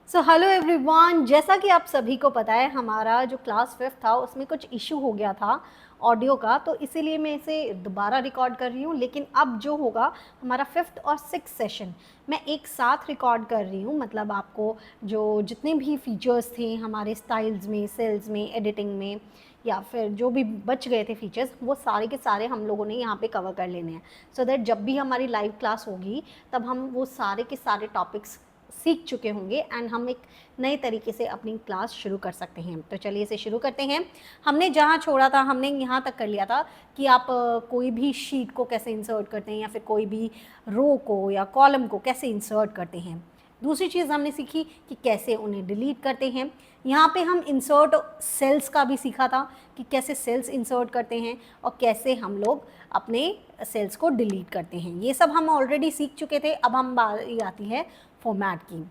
So hello everyone, जैसा कि आप सभी को पता है हमारा जो क्लास 5 था उसमें कुछ इशू हो गया था ऑडियो का, तो इसीलिए मैं इसे दोबारा रिकॉर्ड कर रही हूँ। लेकिन अब जो होगा हमारा 5th और 6th सेशन मैं एक साथ रिकॉर्ड कर रही हूँ। मतलब आपको जो जितने भी फीचर्स थे हमारे स्टाइल्स में, सेल्स में, एडिटिंग में, या फिर जो भी बच गए थे फीचर्स, वो सारे के सारे हम लोगों ने यहाँ पे कवर कर लेने हैं, सो दैट जब भी हमारी लाइव क्लास होगी तब हम वो सारे के सारे टॉपिक्स सीख चुके होंगे एंड हम एक नए तरीके से अपनी क्लास शुरू कर सकते हैं। तो चलिए इसे शुरू करते हैं। हमने जहाँ छोड़ा था हमने यहाँ तक कर लिया था कि आप कोई भी शीट को कैसे इंसर्ट करते हैं या फिर कोई भी रो को या कॉलम को कैसे इंसर्ट करते हैं। दूसरी चीज़ हमने सीखी कि कैसे उन्हें डिलीट करते हैं। यहाँ पे हम इंसर्ट सेल्स का भी सीखा था कि कैसे सेल्स इंसर्ट करते हैं और कैसे हम लोग अपने सेल्स को डिलीट करते हैं। ये सब हम ऑलरेडी सीख चुके थे। अब हम बारी आती है फॉर्मेट की।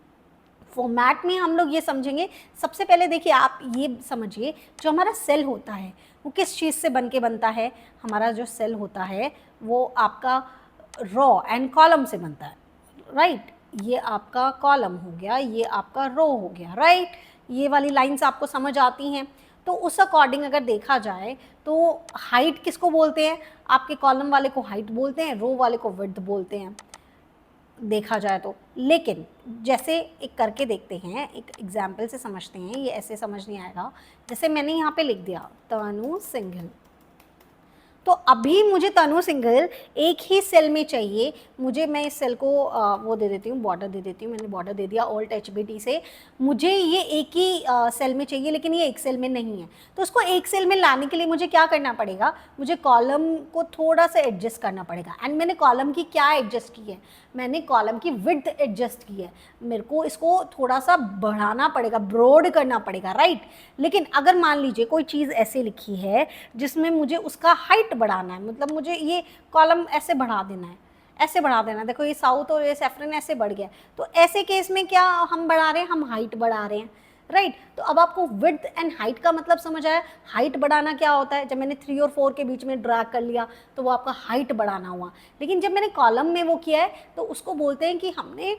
फॉर्मेट में हम लोग ये समझेंगे, सबसे पहले देखिए आप ये समझिए जो हमारा सेल होता है वो किस चीज़ से बन के बनता है। हमारा जो सेल होता है वो आपका रो एंड कॉलम से बनता है, राइट। ये आपका कॉलम हो गया, ये आपका रो हो गया, राइट। ये वाली लाइंस आपको समझ आती हैं। तो उस अकॉर्डिंग अगर देखा जाए तो हाइट किसको बोलते हैं? आपके कॉलम वाले को हाइट बोलते हैं, रो वाले को विड्थ बोलते हैं देखा जाए तो। लेकिन जैसे एक करके देखते हैं, एक एग्जाम्पल से समझते हैं। ये ऐसे समझ नहीं आएगा। जैसे मैंने यहाँ पे लिख दिया तनु सिंघल, तो अभी मुझे तनु सिंघल एक ही सेल में चाहिए मुझे। मैं इस सेल को वो दे देती हूँ, बॉर्डर दे देती हूँ। मैंने बॉर्डर दे दिया ऑल्ट HBT से। मुझे ये एक ही सेल में चाहिए, लेकिन ये एक सेल में नहीं है। तो उसको एक सेल में लाने के लिए मुझे क्या करना पड़ेगा? मुझे कॉलम को थोड़ा सा एडजस्ट करना पड़ेगा। एंड मैंने कॉलम की क्या एडजस्ट की है? मैंने कॉलम की विड्थ एडजस्ट की है। मेरे को इसको थोड़ा सा बढ़ाना पड़ेगा, ब्रॉड करना पड़ेगा, राइट। लेकिन अगर मान लीजिए कोई चीज़ ऐसे लिखी है जिसमें मुझे उसका हाइट बढ़ाना है, मतलब मुझे ये कॉलम ऐसे बढ़ा देना है, ऐसे बढ़ा देना। देखो ये साउथ और ये सैफरन ऐसे बढ़ गया, तो ऐसे केस में क्या हम बढ़ा रहे हैं? हम हाइट बढ़ा रहे हैं, राइट। तो अब आपको विड्थ एंड हाइट का मतलब समझ आया। हाइट बढ़ाना क्या होता है? जब मैंने 3 और 4 के बीच में ड्रैग कर लिया तो वो आपका हाइट बढ़ाना हुआ। लेकिन जब मैंने कॉलम में वो किया है तो उसको बोलते हैं कि हमने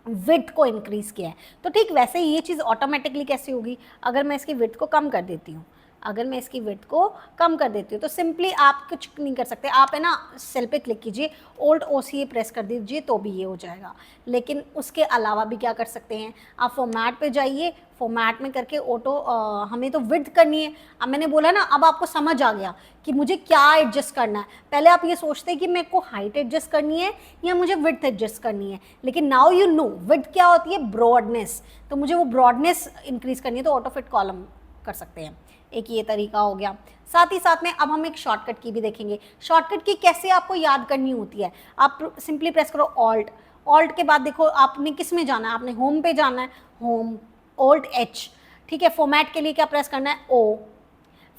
विड्थ को इंक्रीज किया है। तो ठीक वैसे ही ये चीज़ ऑटोमेटिकली कैसे होगी? अगर मैं इसकी विड्थ को कम कर देती हूँ, अगर मैं इसकी विड्थ को कम कर देती हूँ तो सिंपली आप कुछ नहीं कर सकते। आप है ना सेल पे क्लिक कीजिए, ओल्ट OCA प्रेस कर दीजिए तो भी ये हो जाएगा। लेकिन उसके अलावा भी क्या कर सकते हैं? आप फॉर्मेट पे जाइए, फॉर्मेट में करके ऑटो हमें तो विड्थ करनी है। अब मैंने बोला ना, अब आपको समझ आ गया कि मुझे क्या एडजस्ट करना है। पहले आप ये सोचते हैं कि मेरे को हाइट एडजस्ट करनी है या मुझे विड्थ एडजस्ट करनी है, लेकिन नाउ यू नो विड्थ क्या होती है? ब्रॉडनेस। तो मुझे वो ब्रॉडनेस इंक्रीज करनी है तो ऑटो फिट कॉलम कर सकते हैं। एक ये तरीका हो गया। साथ ही साथ में अब हम एक शॉर्टकट की भी देखेंगे। शॉर्टकट की कैसे आपको याद करनी होती है? आप सिंपली प्रेस करो ऑल्ट, ऑल्ट के बाद देखो आपने किस में जाना है? आपने होम पे जाना है, होम, ऑल्ट H, ठीक है। फॉर्मेट के लिए क्या प्रेस करना है? O।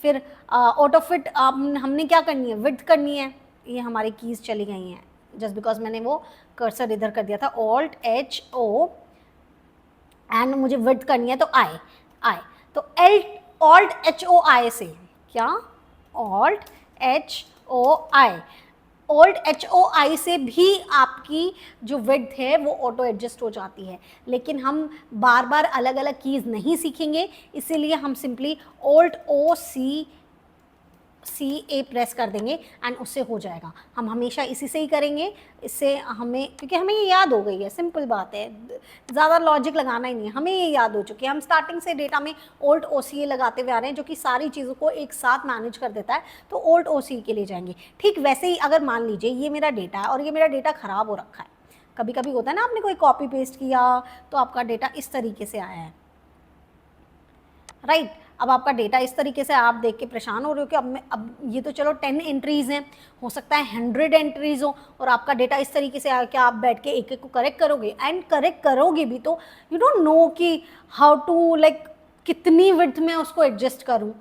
फिर ऑटो फिट हमने क्या करनी है? विड्थ करनी है। ये हमारी कीज चली गई हैं जस्ट बिकॉज मैंने वो कर्सर इधर कर दिया था, ऑल्ट HO, एंड मुझे विड्थ करनी है तो I। तो ऑल्ट HOI से क्या? ऑल्ट HOI, ऑल्ट HOI से भी आपकी जो विड्थ है वो ऑटो एडजस्ट हो जाती है। लेकिन हम बार बार अलग अलग कीज़ नहीं सीखेंगे, इसीलिए हम सिंपली ऑल्ट OCA प्रेस कर देंगे एंड उससे हो जाएगा। हम हमेशा इसी से ही करेंगे, इससे हमें, क्योंकि हमें ये याद हो गई है, सिंपल बात है, ज़्यादा लॉजिक लगाना ही नहीं है, हमें ये याद हो चुकी है। हम स्टार्टिंग से डेटा में ऑल्ट OCA लगाते हुए आ रहे हैं जो कि सारी चीज़ों को एक साथ मैनेज कर देता है। तो ऑल्ट OCA के लिए जाएंगे। ठीक वैसे ही अगर मान लीजिए ये मेरा डेटा है और ये मेरा डेटा ख़राब हो रखा है, कभी कभी होता है ना, आपने कोई कॉपी पेस्ट किया तो आपका डेटा इस तरीके से आया है, राइट। अब आपका डेटा इस तरीके से आप देख के परेशान हो रहे हो कि अब ये तो चलो 10 एंट्रीज हैं, हो सकता है 100 एंट्रीज हो और आपका डेटा इस तरीके से आया कि आप बैठ के एक एक को करेक्ट करोगे। एंड करेक्ट करोगे भी तो यू डोंट नो कि हाउ टू लाइक कितनी विड्थ में उसको एडजस्ट करूँ,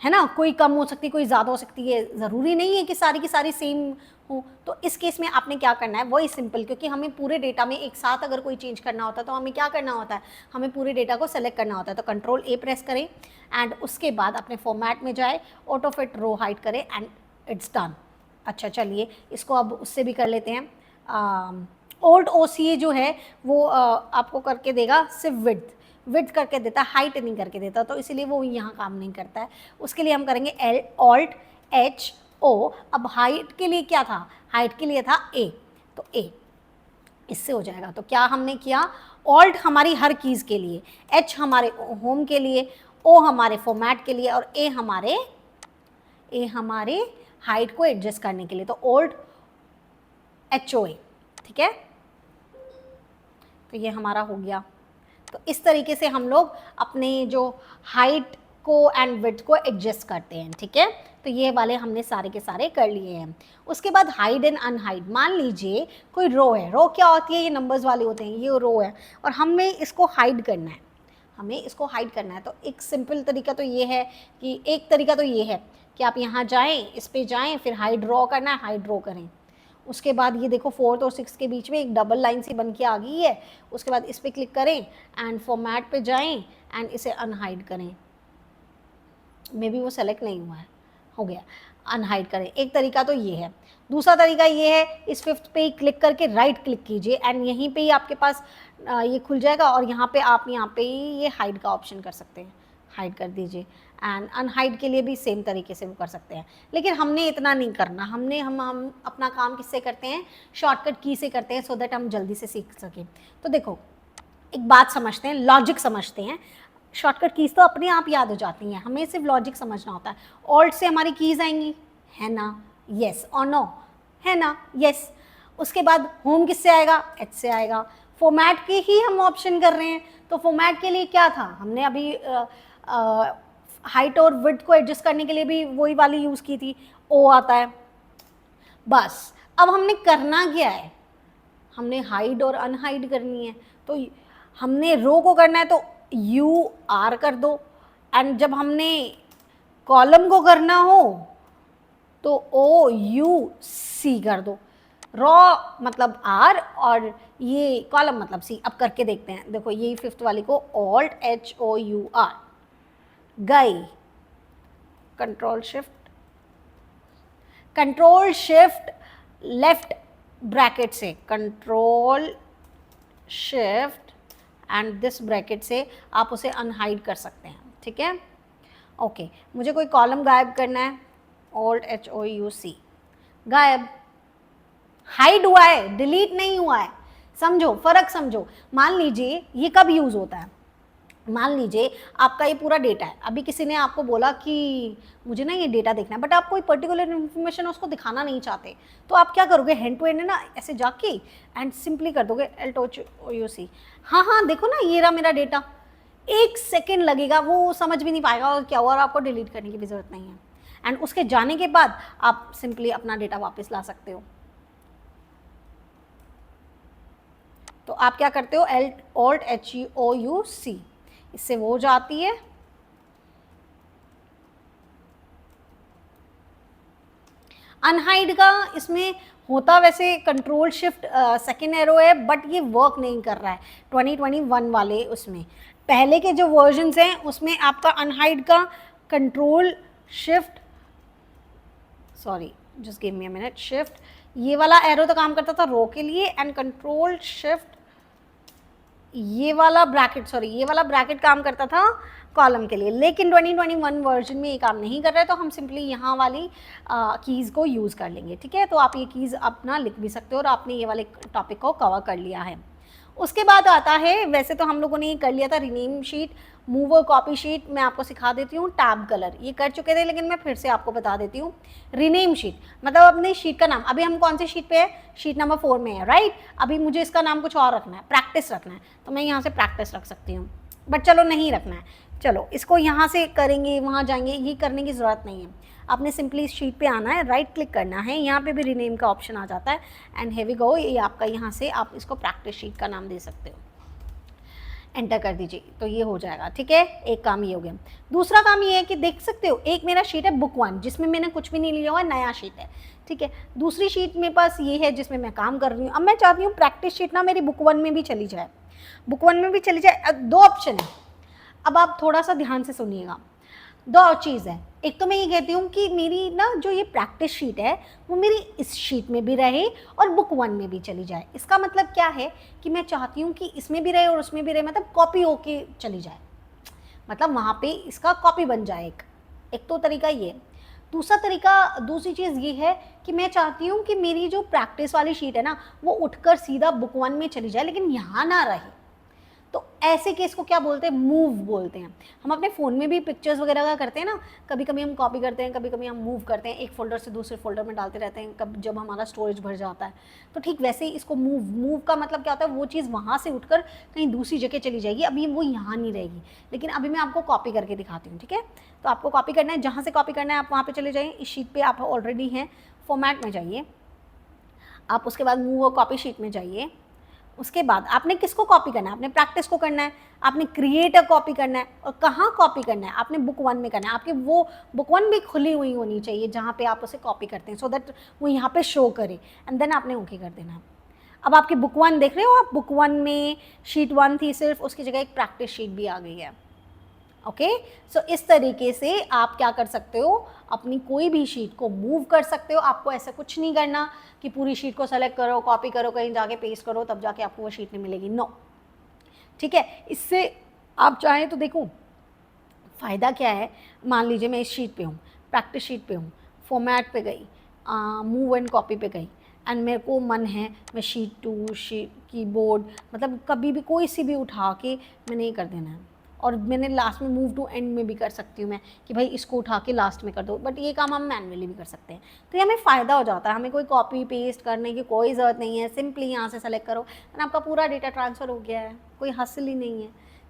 है ना। कोई कम हो सकती है, कोई ज़्यादा हो सकती है, ज़रूरी नहीं है कि सारी की सारी सेम हो। तो इस केस में आपने क्या करना है? वही सिंपल, क्योंकि हमें पूरे डेटा में एक साथ अगर कोई चेंज करना होता है तो हमें क्या करना होता है? हमें पूरे डेटा को सेलेक्ट करना होता है। तो कंट्रोल A प्रेस करें एंड उसके बाद अपने फॉर्मेट में जाए, ऑटो फिट रो हाइड करें एंड इट्स डन। अच्छा चलिए इसको अब उससे भी कर लेते हैं, ओल्ड OCA जो है वो आपको करके देगा सिर्फ विड्थ करके देता है, हाइट नहीं करके देता, तो इसीलिए वो यहाँ काम नहीं करता है। उसके लिए हम करेंगे Alt H O। अब हाइट के लिए क्या था, हाइट के लिए था A, तो A इससे हो जाएगा। तो क्या हमने किया, Alt हमारी हर कीज़ के लिए, H हमारे होम के लिए, O हमारे फॉर्मेट के लिए और A हमारे हाइट को एडजस्ट करने के लिए, तो Alt HOA, ठीक है। तो ये हमारा हो गया। तो इस तरीके से हम लोग अपने जो हाइट को एंड विड्थ को एडजस्ट करते हैं, ठीक है। तो ये वाले हमने सारे के सारे कर लिए हैं। उसके बाद हाइड एंड अनहाइड, मान लीजिए कोई रो है, रो क्या होती है, ये नंबर्स वाले होते हैं, ये रो है और हमें इसको हाइड करना है, तो एक सिंपल तरीका तो ये है कि आप यहाँ जाएं, इस पे जाएं, फिर हाइड ड्रॉ करना है, हाइड ड्रॉ करें। उसके बाद ये देखो 4th और 6th के बीच में एक डबल लाइन सी बन के आ गई है। उसके बाद इस पर क्लिक करें एंड फॉर्मेट पे जाएं एंड इसे अनहाइड करें। मे बी वो सेलेक्ट नहीं हुआ है, हो गया, अनहाइड करें। एक तरीका तो ये है। दूसरा तरीका ये है, इस 5th पे ही क्लिक करके राइट क्लिक कीजिए एंड यहीं पे ही आपके पास ये खुल जाएगा और यहाँ पे आप यहाँ पे ही ये हाइड का ऑप्शन कर सकते हैं, हाइड कर दीजिए। एंड अनहाइड के लिए भी सेम तरीके से वो कर सकते हैं, लेकिन हमने इतना नहीं करना। हम अपना काम किससे करते हैं, शॉर्टकट की से करते हैं, सो दैट हम जल्दी से सीख सकें। तो देखो एक बात समझते हैं, लॉजिक समझते हैं। शॉर्टकट कीज़ तो अपने आप याद हो जाती हैं, हमें सिर्फ लॉजिक समझना होता है। ऑल्ट से हमारी कीज़ आएंगी, है ना, येस और नो, है ना, येस। उसके बाद होम किससे आएगा, एच से आएगा। फॉर्मेट के ही हम ऑप्शन कर रहे हैं, तो फॉर्मेट के लिए क्या था, हमने अभी हाइट और विड्थ को एडजस्ट करने के लिए भी वही वाली यूज़ की थी, ओ आता है। बस अब हमने करना क्या है, हमने हाइड और अनहाइड करनी है। तो हमने रो को करना है तो UR कर दो, एंड जब हमने कॉलम को करना हो तो OUC कर दो। रॉ मतलब R और ये कॉलम मतलब C। अब करके देखते हैं, देखो यही 5th वाली को Alt HOUR गई, कंट्रोल शिफ्ट लेफ्ट ब्रैकेट से, control shift and this bracket से आप उसे अनहाइड कर सकते हैं, ठीक है। ओके, मुझे कोई कॉलम गायब करना है, Alt HOUC गायब, हाइड हुआ है, डिलीट नहीं हुआ है। समझो फर्क, समझो। मान लीजिए ये कब यूज होता है, मान लीजिए आपका ये पूरा डेटा है, अभी किसी ने आपको बोला कि मुझे ना ये डेटा देखना है, बट आप कोई पर्टिकुलर इन्फॉर्मेशन उसको दिखाना नहीं चाहते, तो आप क्या करोगे, हैंड टू हैंड है ना, ऐसे जाके एंड सिंपली कर दोगे Alt HOUC। हाँ देखो ना, ये रहा मेरा डेटा। 1 सेकेंड लगेगा, वो समझ भी नहीं पाएगा और क्या हुआ, और आपको डिलीट करने की भी जरूरत नहीं है। एंड उसके जाने के बाद आप सिंपली अपना डेटा वापस ला सकते हो। तो आप क्या करते हो, Alt HOUC, इससे वो जाती है। अनहाइड का इसमें होता वैसे कंट्रोल शिफ्ट सेकेंड एरो है, बट ये वर्क नहीं कर रहा है 2021 वाले उसमें। पहले के जो वर्जन्स हैं उसमें आपका अनहाइड का control shift, sorry just give me a minute, shift ये वाला एरो तो काम करता था रो के लिए, एंड कंट्रोल शिफ्ट ये वाला ब्रैकेट, सॉरी ये वाला ब्रैकेट काम करता था कॉलम के लिए। लेकिन 2021 वर्जन में ये काम नहीं कर रहा है, तो हम सिंपली यहाँ वाली कीज़ को यूज़ कर लेंगे, ठीक है। तो आप ये कीज़ अपना लिख भी सकते हो और आपने ये वाले टॉपिक को कवर कर लिया है। उसके बाद आता है, वैसे तो हम लोगों ने ये कर लिया था रीनेम शीट, मूव और कॉपी शीट। मैं आपको सिखा देती हूँ टैब कलर, ये कर चुके थे लेकिन मैं फिर से आपको बता देती हूँ। रीनेम शीट मतलब अपने शीट का नाम, अभी हम कौन सी शीट पे है, शीट नंबर 4 में है, राइट। अभी मुझे इसका नाम कुछ और रखना है, प्रैक्टिस रखना है, तो मैं यहाँ से प्रैक्टिस रख सकती हूँ, बट चलो नहीं रखना है, चलो इसको यहाँ से करेंगे, वहाँ जाएंगे, ये करने की ज़रूरत नहीं है। आपने सिंपली इस शीट पे आना है, राइट क्लिक करना है, यहाँ पे भी रीनेम का ऑप्शन आ जाता है, एंड हेवी गो, ये आपका यहाँ से आप इसको प्रैक्टिस शीट का नाम दे सकते हो, एंटर कर दीजिए, तो ये हो जाएगा, ठीक है। एक काम ये हो गया। दूसरा काम ये है कि देख सकते हो, एक मेरा शीट है बुक 1 जिसमें मैंने कुछ भी नहीं लिया हुआ, नया शीट है, ठीक है। दूसरी शीट मेरे पास ये है जिसमें मैं काम कर रही हूँ। अब मैं चाहती हूँ प्रैक्टिस शीट ना मेरी बुक 1 में भी चली जाए, बुक 1 में भी चली जाए। 2 ऑप्शन है, अब आप थोड़ा सा ध्यान से सुनिएगा। 2 चीज़ है, एक तो मैं ये कहती हूँ कि मेरी ना जो ये प्रैक्टिस शीट है वो मेरी इस शीट में भी रहे और बुक 1 में भी चली जाए। इसका मतलब क्या है कि मैं चाहती हूँ कि इसमें भी रहे और उसमें भी रहे, मतलब कॉपी होके चली जाए, मतलब वहाँ पे इसका कॉपी बन जाए। एक तो तरीका ये। दूसरी चीज़ ये है कि मैं चाहती हूँ कि मेरी जो प्रैक्टिस वाली शीट है ना वो उठकर सीधा बुक 1 में चली जाए, लेकिन यहाँ ना रहे। तो ऐसे केस को क्या बोलते हैं, मूव बोलते हैं। हम अपने फ़ोन में भी पिक्चर्स वगैरह का करते हैं ना, कभी कभी हम कॉपी करते हैं, कभी कभी हम मूव करते हैं, एक फ़ोल्डर से दूसरे फ़ोल्डर में डालते रहते हैं कब जब हमारा स्टोरेज भर जाता है। तो ठीक वैसे ही इसको मूव का मतलब क्या होता है, वो चीज़ वहाँ से उठकर कहीं दूसरी जगह चली जाएगी, अभी वो यहाँ नहीं रहेगी। लेकिन अभी मैं आपको कॉपी करके दिखाती हूँ, ठीक है। तो आपको कॉपी करना है, जहाँ से कॉपी करना है आप वहाँ पर चले जाइए। इस शीट पर आप ऑलरेडी हैं, फॉर्मेट में जाइए आप, उसके बाद मूव और कॉपी शीट में जाइए। उसके बाद आपने किसको कॉपी करना है, आपने प्रैक्टिस को करना है, आपने क्रिएट अ कॉपी करना है। और कहाँ कॉपी करना है, आपने बुक 1 में करना है। आपकी वो बुक 1 भी खुली हुई होनी चाहिए जहाँ पे आप उसे कॉपी करते हैं, सो दैट वो यहाँ पे शो करे, एंड देन आपने ओके कर देना है। अब आपकी बुक 1 देख रहे हो आप, बुक 1 में शीट 1 थी सिर्फ, उसकी जगह एक प्रैक्टिस शीट भी आ गई है। ओके, सो इस तरीके से आप क्या कर सकते हो, अपनी कोई भी शीट को मूव कर सकते हो। आपको ऐसा कुछ नहीं करना कि पूरी शीट को सेलेक्ट करो, कॉपी करो, कहीं जाके पेस्ट करो, तब जाके आपको वो शीट नहीं मिलेगी। नो, ठीक है। इससे आप चाहें तो देखो फ़ायदा क्या है। मान लीजिए मैं इस शीट पे हूँ, प्रैक्टिस शीट पे हूँ, फॉर्मेट पे गई, मूव एंड कॉपी पे गई, एंड मेरे को मन है मैं शीट 2, शीट कीबोर्ड, मतलब कभी भी कोई सी भी उठा के मैंने ये कर देना है। और मैंने लास्ट में मूव टू एंड में भी कर सकती हूँ मैं कि भाई इसको उठा के लास्ट में कर दो, बट ये काम हम मैनुअली भी कर सकते हैं। तो ये हमें फ़ायदा हो जाता है, हमें कोई कॉपी पेस्ट करने की कोई ज़रूरत नहीं है। सिंपली यहाँ से सेलेक्ट करो एंड आपका पूरा डेटा ट्रांसफ़र हो गया है, कोई हासिल ही नहीं है,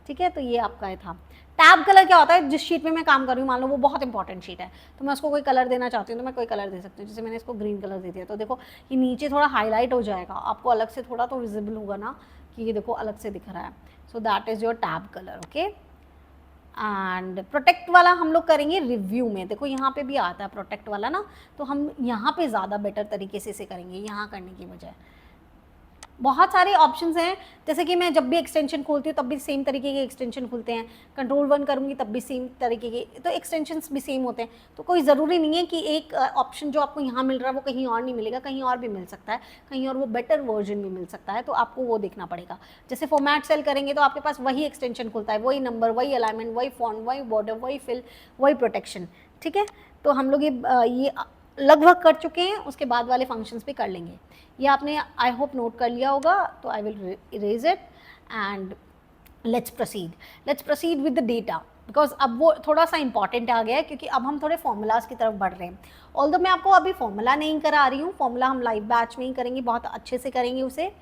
ठीक है। तो ये आपका ये था। टैब कलर क्या होता है, जिस शीट में मैं काम कर रही हूँ, मान लो वो बहुत इंपॉर्टेंट शीट है, तो मैं उसको कोई कलर देना चाहती हूँ तो मैं कोई कलर दे सकती हूँ। जैसे मैंने इसको ग्रीन कलर दे दिया, तो देखो ये नीचे थोड़ा हाईलाइट हो जाएगा, आपको अलग से थोड़ा तो विजिबल होगा ना कि ये देखो अलग से दिख रहा है। So that is your tab colour, okay. And protect वाला हम लोग करेंगे रिव्यू में। देखो यहाँ पे भी आता है प्रोटेक्ट वाला ना, तो हम यहाँ पे ज़्यादा बेटर तरीके से इसे करेंगे यहाँ करने की बजाय। बहुत सारे ऑप्शंस हैं, जैसे कि मैं जब भी एक्सटेंशन खोलती हूँ तब भी सेम तरीके के एक्सटेंशन खुलते हैं, कंट्रोल 1 करूँगी तब भी सेम तरीके के, तो एक्सटेंशंस भी सेम होते हैं। तो कोई ज़रूरी नहीं है कि एक ऑप्शन जो आपको यहाँ मिल रहा है वो कहीं और नहीं मिलेगा, कहीं और भी मिल सकता है, कहीं और वो बेटर वर्जन भी मिल सकता है, तो आपको वो देखना पड़ेगा। जैसे फॉर्मेट सेल करेंगे तो आपके पास वही एक्सटेंशन खुलता है, वही नंबर, वही अलाइनमेंट, वही फॉन्ट, वही बॉर्डर, वही फिल, वही प्रोटेक्शन, ठीक है। तो हम लोग ये लगभग कर चुके हैं, उसके बाद वाले फंक्शंस भी कर लेंगे। ये आपने आई होप नोट कर लिया होगा, तो I will erase it and let's proceed with the data, because अब वो थोड़ा सा इंपॉर्टेंट आ गया है, क्योंकि अब हम थोड़े फॉर्मूलाज की तरफ बढ़ रहे हैं। ऑल्दो मैं आपको अभी फॉर्मूला नहीं करा रही हूँ, फॉर्मूला हम लाइव बैच में ही करेंगे, बहुत अच्छे से करेंगे उसे,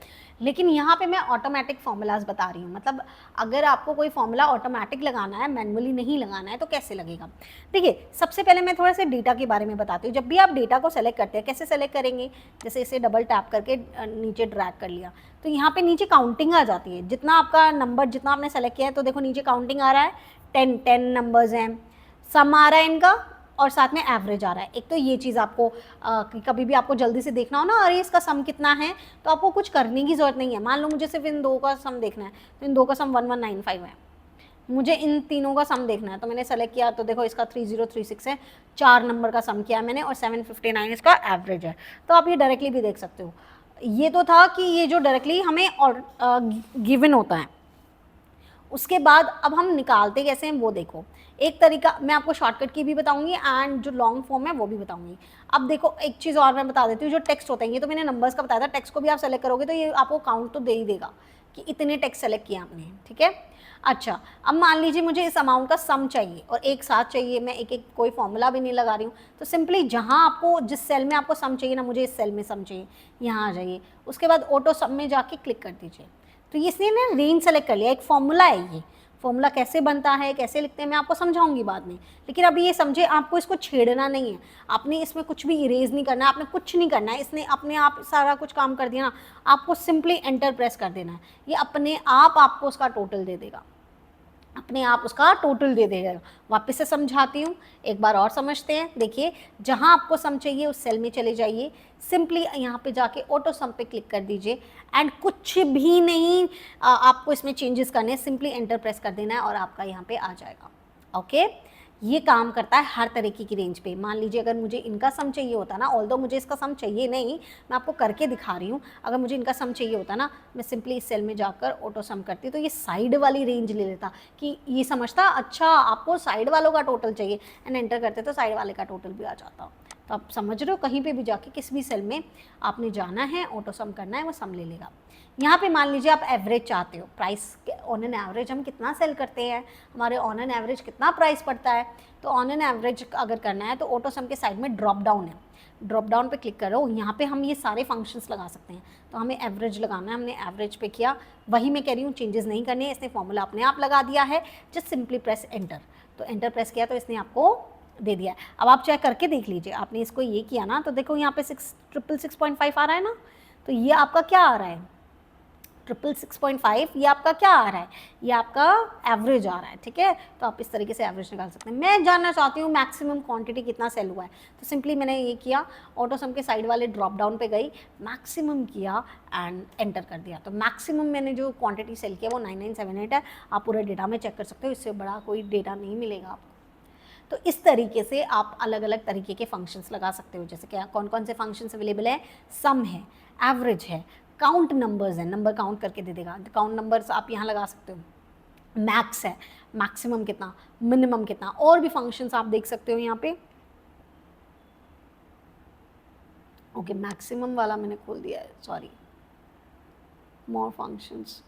लेकिन यहाँ पे मैं ऑटोमेटिक फॉर्मूलाज बता रही हूँ। मतलब अगर आपको कोई फॉर्मूला ऑटोमेटिक लगाना है, मैनुअली नहीं लगाना है, तो कैसे लगेगा। देखिए, सबसे पहले मैं थोड़ा सा डेटा के बारे में बताती हूँ। जब भी आप डेटा को सेलेक्ट करते हैं, कैसे सेलेक्ट करेंगे, जैसे इसे डबल टैप करके नीचे ड्रैग कर लिया, तो यहाँ पे नीचे काउंटिंग आ जाती है, जितना आपका नंबर, जितना आपने सेलेक्ट किया है, तो देखो नीचे काउंटिंग आ रहा है, 10 नंबर्स हैं, सम आ रहा है इनका, और साथ में एवरेज आ रहा है। एक तो ये चीज़ आपको कभी भी आपको जल्दी से देखना हो ना, अरे इसका सम कितना है, तो आपको कुछ करने की ज़रूरत नहीं है। मान लो मुझे सिर्फ इन दो का सम देखना है, तो इन दो का सम 1195 है, मुझे इन तीनों का सम देखना है, तो मैंने सेलेक्ट किया, तो देखो इसका 3036 है, 4 नंबर का सम किया मैंने, और 759 इसका एवरेज है। तो आप ये डायरेक्टली भी देख सकते हो। ये तो था कि ये जो डायरेक्टली हमें और गिवन होता है। उसके बाद अब हम निकालते कैसे हैं वो देखो। एक तरीका मैं आपको शॉर्टकट की भी बताऊंगी एंड जो लॉन्ग फॉर्म है वो भी बताऊंगी। अब देखो एक चीज़ और मैं बता देती हूँ, जो टेक्स्ट होता है, ये तो मैंने नंबर्स का बताया था, टेक्स्ट को भी आप सेलेक्ट करोगे तो ये आपको काउंट तो दे ही देगा कि इतने टेक्स्ट सेलेक्ट किया आपने, ठीक है। अच्छा, अब मान लीजिए मुझे इस अमाउंट का सम चाहिए और एक साथ चाहिए, मैं एक एक कोई फॉर्मूला भी नहीं लगा रही हूँ, तो सिंपली जहाँ आपको जिस सेल में आपको सम चाहिए ना, मुझे इस सेल में सम चाहिए, यहाँ आ जाइए, उसके बाद ऑटो सम में जाके क्लिक कर दीजिए। तो इसने ना रेंज सेलेक्ट कर लिया, एक फॉर्मूला है, ये फॉर्मूला कैसे बनता है, कैसे लिखते हैं, मैं आपको समझाऊंगी बाद में, लेकिन अभी ये समझे आपको इसको छेड़ना नहीं है, आपने इसमें कुछ भी इरेज नहीं करना है, आपने कुछ नहीं करना है, इसने अपने आप सारा कुछ काम कर दिया ना, आपको सिंपली एंटर प्रेस कर देना है, ये अपने आप आपको उसका टोटल दे देगा, अपने आप उसका टोटल दे देगा। वापस से समझाती हूँ, एक बार और समझते हैं। देखिए, जहाँ आपको सम चाहिए उस सेल में चले जाइए, सिंपली यहाँ पे जाके ऑटो सम पे क्लिक कर दीजिए एंड कुछ भी नहीं आपको इसमें चेंजेस करने, सिंपली एंटर प्रेस कर देना है और आपका यहाँ पे आ जाएगा। ओके, ये काम करता है हर तरीके की रेंज पे। मान लीजिए अगर मुझे इनका सम चाहिए होता ना, ऑल्दो मुझे इसका सम चाहिए नहीं, मैं आपको करके दिखा रही हूँ, अगर मुझे इनका सम चाहिए होता ना, मैं सिंपली इस सेल में जाकर ऑटो सम करती तो ये साइड वाली रेंज ले लेता कि ये समझता अच्छा आपको साइड वालों का टोटल चाहिए, एंड एंटर करते तो साइड वाले का टोटल भी आ जाता। तो आप समझ रहे हो, कहीं पे भी जाके किसी भी सेल में आपने जाना है, ऑटो सम करना है, वो सम ले लेगा। यहाँ पे मान लीजिए आप एवरेज चाहते हो, प्राइस ऑन एन एवरेज हम कितना सेल करते हैं, हमारे ऑन एन एवरेज कितना प्राइस पड़ता है, तो ऑन एन एवरेज अगर करना है तो ऑटो सम के साइड में ड्रॉप डाउन है, ड्रॉप डाउन पे क्लिक करो, यहाँ पे हम ये सारे फंक्शंस लगा सकते हैं। तो हमें एवरेज लगाना है, हमने एवरेज पे किया, वही मैं कह रही हूँ, चेंजेस नहीं करने हैं, इसने फॉर्मूला अपने आप लगा दिया है, जस्ट सिंपली प्रेस एंटर। तो एंटर प्रेस किया तो इसने आपको दे दिया है। अब आप चेक करके देख लीजिए, आपने इसको ये किया ना, तो देखो यहाँ पे 6,666.5 आ रहा है ना, तो ये आपका क्या आ रहा है 666.5, ये आपका क्या आ रहा है, ये आपका एवरेज आ रहा है, ठीक है। तो आप इस तरीके से एवरेज निकाल सकते हैं। मैं जानना चाहती हूँ मैक्सिमम क्वांटिटी कितना सेल हुआ है, तो सिंपली मैंने ये किया, ऑटो सम के साइड वाले ड्रॉप डाउन पे गई, मैक्सिमम किया एंड एंटर कर दिया। तो मैक्सिमम मैंने जो क्वांटिटी सेल किया वो 9978 है। आप पूरे डेटा में चेक कर सकते हो, इससे बड़ा कोई डेटा नहीं मिलेगा आपको। तो इस तरीके से आप अलग अलग तरीके के फंक्शंस लगा सकते हो। जैसे क्या कौन कौन से फंक्शंस अवेलेबल है, सम है, एवरेज है, काउंट नंबर्स है, नंबर काउंट करके दे देगा, काउंट नंबर्स आप यहाँ लगा सकते हो, मैक्स है, मैक्सिमम कितना, मिनिमम कितना, और भी फंक्शंस आप देख सकते हो यहाँ पे। ओके, मैक्सिमम वाला मैंने खोल दिया है, सॉरी, मोर फंक्शंस।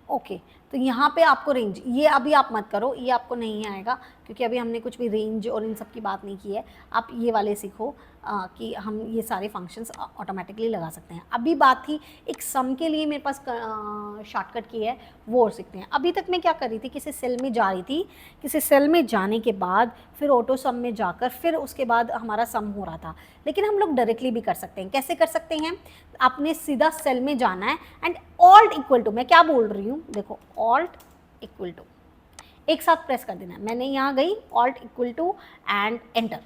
ओके, तो यहाँ पे आपको रेंज, ये अभी आप मत करो, ये आपको नहीं आएगा क्योंकि अभी हमने कुछ भी रेंज और इन सब की बात नहीं की है। आप ये वाले सीखो कि हम ये सारे फंक्शंस ऑटोमेटिकली लगा सकते हैं। अभी बात थी एक सम के लिए, मेरे पास शॉर्टकट की है, वो और सीखते हैं। अभी तक मैं क्या कर रही थी, किसी सेल में जा रही थी, किसी सेल में जाने के बाद फिर ऑटो सम में जाकर फिर उसके बाद हमारा सम हो रहा था। लेकिन हम लोग डायरेक्टली भी कर सकते हैं। कैसे कर सकते हैं, आपने सीधा सेल में जाना है एंड ऑल्ट इक्वल टू, मैं क्या बोल रही हूँ देखो, ऑल्ट इक्वल टू एक साथ प्रेस कर देना है। मैंने यहाँ गई, alt equal to and enter,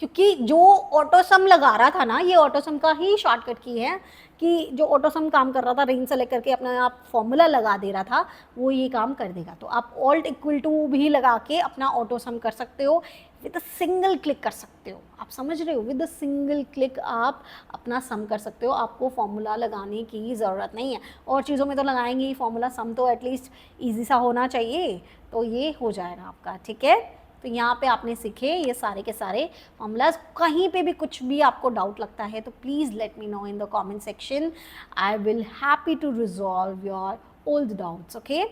क्योंकि जो ऑटो सम लगा रहा था ना, ये ऑटो सम का ही शॉर्टकट की है कि जो ऑटो सम काम कर रहा था, रेंज सेलेक्ट करके अपना आप फॉर्मूला लगा दे रहा था, वो ये काम कर देगा। तो आप ऑल्ट इक्वल टू भी लगा के अपना ऑटो सम कर सकते हो, विद अ सिंगल क्लिक कर सकते हो। आप समझ रहे हो, विद अ सिंगल क्लिक आप अपना सम कर सकते हो, आपको फॉर्मूला लगाने की ज़रूरत नहीं है। और चीज़ों में तो लगाएंगे ही फॉर्मूला, सम तो एटलीस्ट ईजी सा होना चाहिए, तो ये हो जाएगा आपका, ठीक है। तो यहाँ पे आपने सीखे ये सारे के सारे फॉर्मूलाज। कहीं पे भी कुछ भी आपको डाउट लगता है तो please let me know in the comment section, I will happy to resolve your old doubts, okay.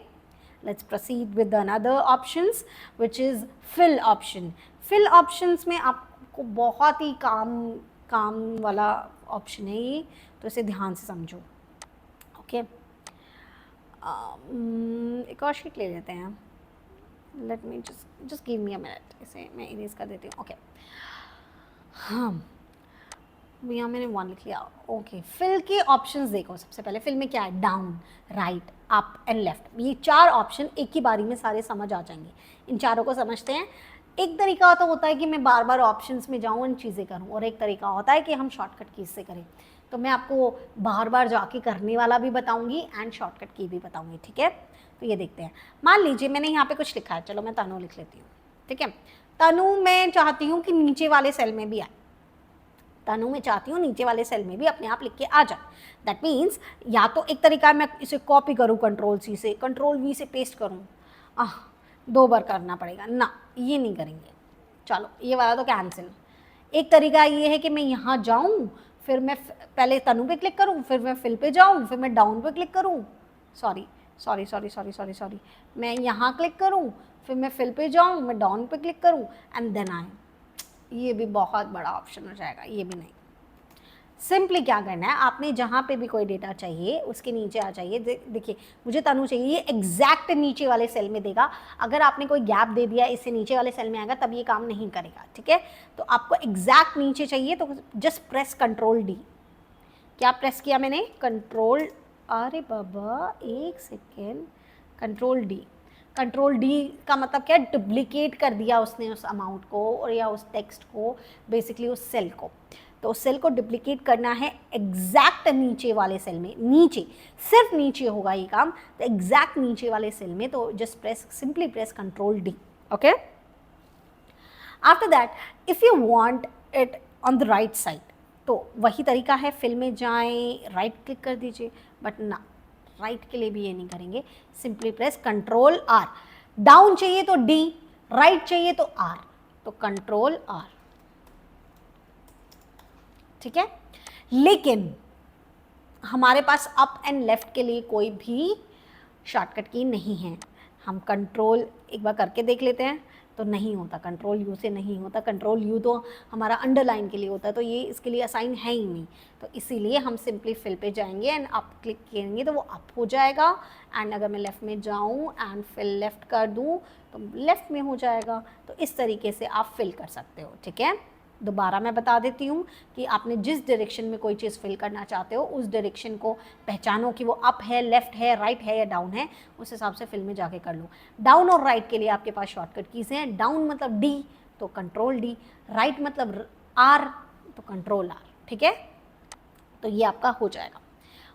Let's proceed with another options which is fill option. Fill options में आपको बहुत ही काम वाला ऑप्शन है ये, तो इसे ध्यान से समझो, ओके। एक और शीट ले लेते हैं, let me just give me a minute, इसे मैं इरेज कर देती हूँ, ओके। हाँ, यहाँ मैंने 1 लिख लिया, ओके। फिल के ऑप्शंस देखो, सबसे पहले फिल में क्या है, down, right, up and left, ये 4 ऑप्शन एक ही बारी में सारे समझ आ जाएंगे। इन चारों को समझते हैं। एक तरीका तो होता है कि मैं बार बार ऑप्शंस में जाऊँ इन चीज़ें करूँ, और एक तरीका होता है कि हम शॉर्टकट की से करें। तो मैं आपको बार बार जाके करने वाला भी बताऊँगी एंड शॉर्टकट की भी बताऊँगी, ठीक है। तो ये देखते हैं, मान लीजिए मैंने यहाँ पे कुछ लिखा है, चलो मैं तनु लिख लेती हूँ, ठीक है। तनु मैं चाहती हूँ कि नीचे वाले सेल में भी आए, तनु मैं चाहती हूँ नीचे वाले सेल में भी अपने आप लिख के आ जाए। दैट मीन्स या तो एक तरीका मैं इसे कॉपी करूँ कंट्रोल सी से, कंट्रोल वी से पेस्ट करूँ, 2 बार करना पड़ेगा ना, ये नहीं करेंगे, चलो ये वाला तो कैंसिल। एक तरीका ये है कि मैं यहाँ जाऊँ, फिर मैं पहले तनु पे क्लिक करूँ, फिर मैं फिल पे जाऊँ, फिर मैं डाउन पे क्लिक करूँ, सॉरी, मैं यहाँ क्लिक करूँ, फिर मैं फिल पे जाऊँ, मैं डाउन पे क्लिक करूँ एंड देन आए। ये भी बहुत बड़ा ऑप्शन हो जाएगा, ये भी नहीं। सिंपली क्या करना है, आपने जहाँ पे भी कोई डेटा चाहिए उसके नीचे आ जाइए। देखिए मुझे तनु चाहिए, ये एग्जैक्ट नीचे वाले सेल में देगा। अगर आपने कोई गैप दे दिया इससे नीचे वाले सेल में आएगा, तब ये काम नहीं करेगा, ठीक है। तो आपको एग्जैक्ट नीचे चाहिए तो जस्ट प्रेस कंट्रोल डी। क्या प्रेस किया मैंने, कंट्रोल, अरे बाबा एक second, control D. Control D का मतलब क्या, डुप्लीकेट कर दिया उसने उस अमाउंट को और या उस टेक्स्ट को, बेसिकली उस सेल को। तो उस सेल को डुप्लीकेट करना है एग्जैक्ट नीचे वाले सेल में, नीचे, सिर्फ नीचे होगा ये काम, तो एग्जैक्ट नीचे वाले सेल में, तो just press, simply press control D, okay. After that if you want it on the right side, तो वही तरीका है, फिल में जाएं, राइट क्लिक कर दीजिए, बट ना, राइट के लिए भी ये नहीं करेंगे, simply press control R. Down चाहिए तो डी, राइट चाहिए तो आर, तो कंट्रोल आर, ठीक है। लेकिन हमारे पास अप एंड लेफ्ट के लिए कोई भी शॉर्टकट की नहीं है। हम कंट्रोल एक बार करके देख लेते हैं, तो नहीं होता, कंट्रोल यू से नहीं होता, कंट्रोल यू तो हमारा अंडरलाइन के लिए होता है, तो ये इसके लिए असाइन है ही नहीं। तो इसीलिए हम सिंपली फिल पे जाएंगे एंड अप क्लिक करेंगे तो वो अप हो जाएगा। एंड अगर मैं लेफ़्ट में जाऊँ एंड फिल लेफ़्ट कर दूँ तो लेफ़्ट में हो जाएगा। तो इस तरीके से आप फिल कर सकते हो, ठीक है। दोबारा मैं बता देती हूँ कि आपने जिस डायरेक्शन में कोई चीज़ फिल करना चाहते हो उस डायरेक्शन को पहचानो कि वो अप है, लेफ़्ट है, राइट है या डाउन है, उस हिसाब से फिल में जाके कर लो। डाउन और राइट के लिए आपके पास शॉर्टकट कीज़ हैं। डाउन मतलब डी तो कंट्रोल डी, राइट मतलब आर तो कंट्रोल आर, ठीक है। तो ये आपका हो जाएगा।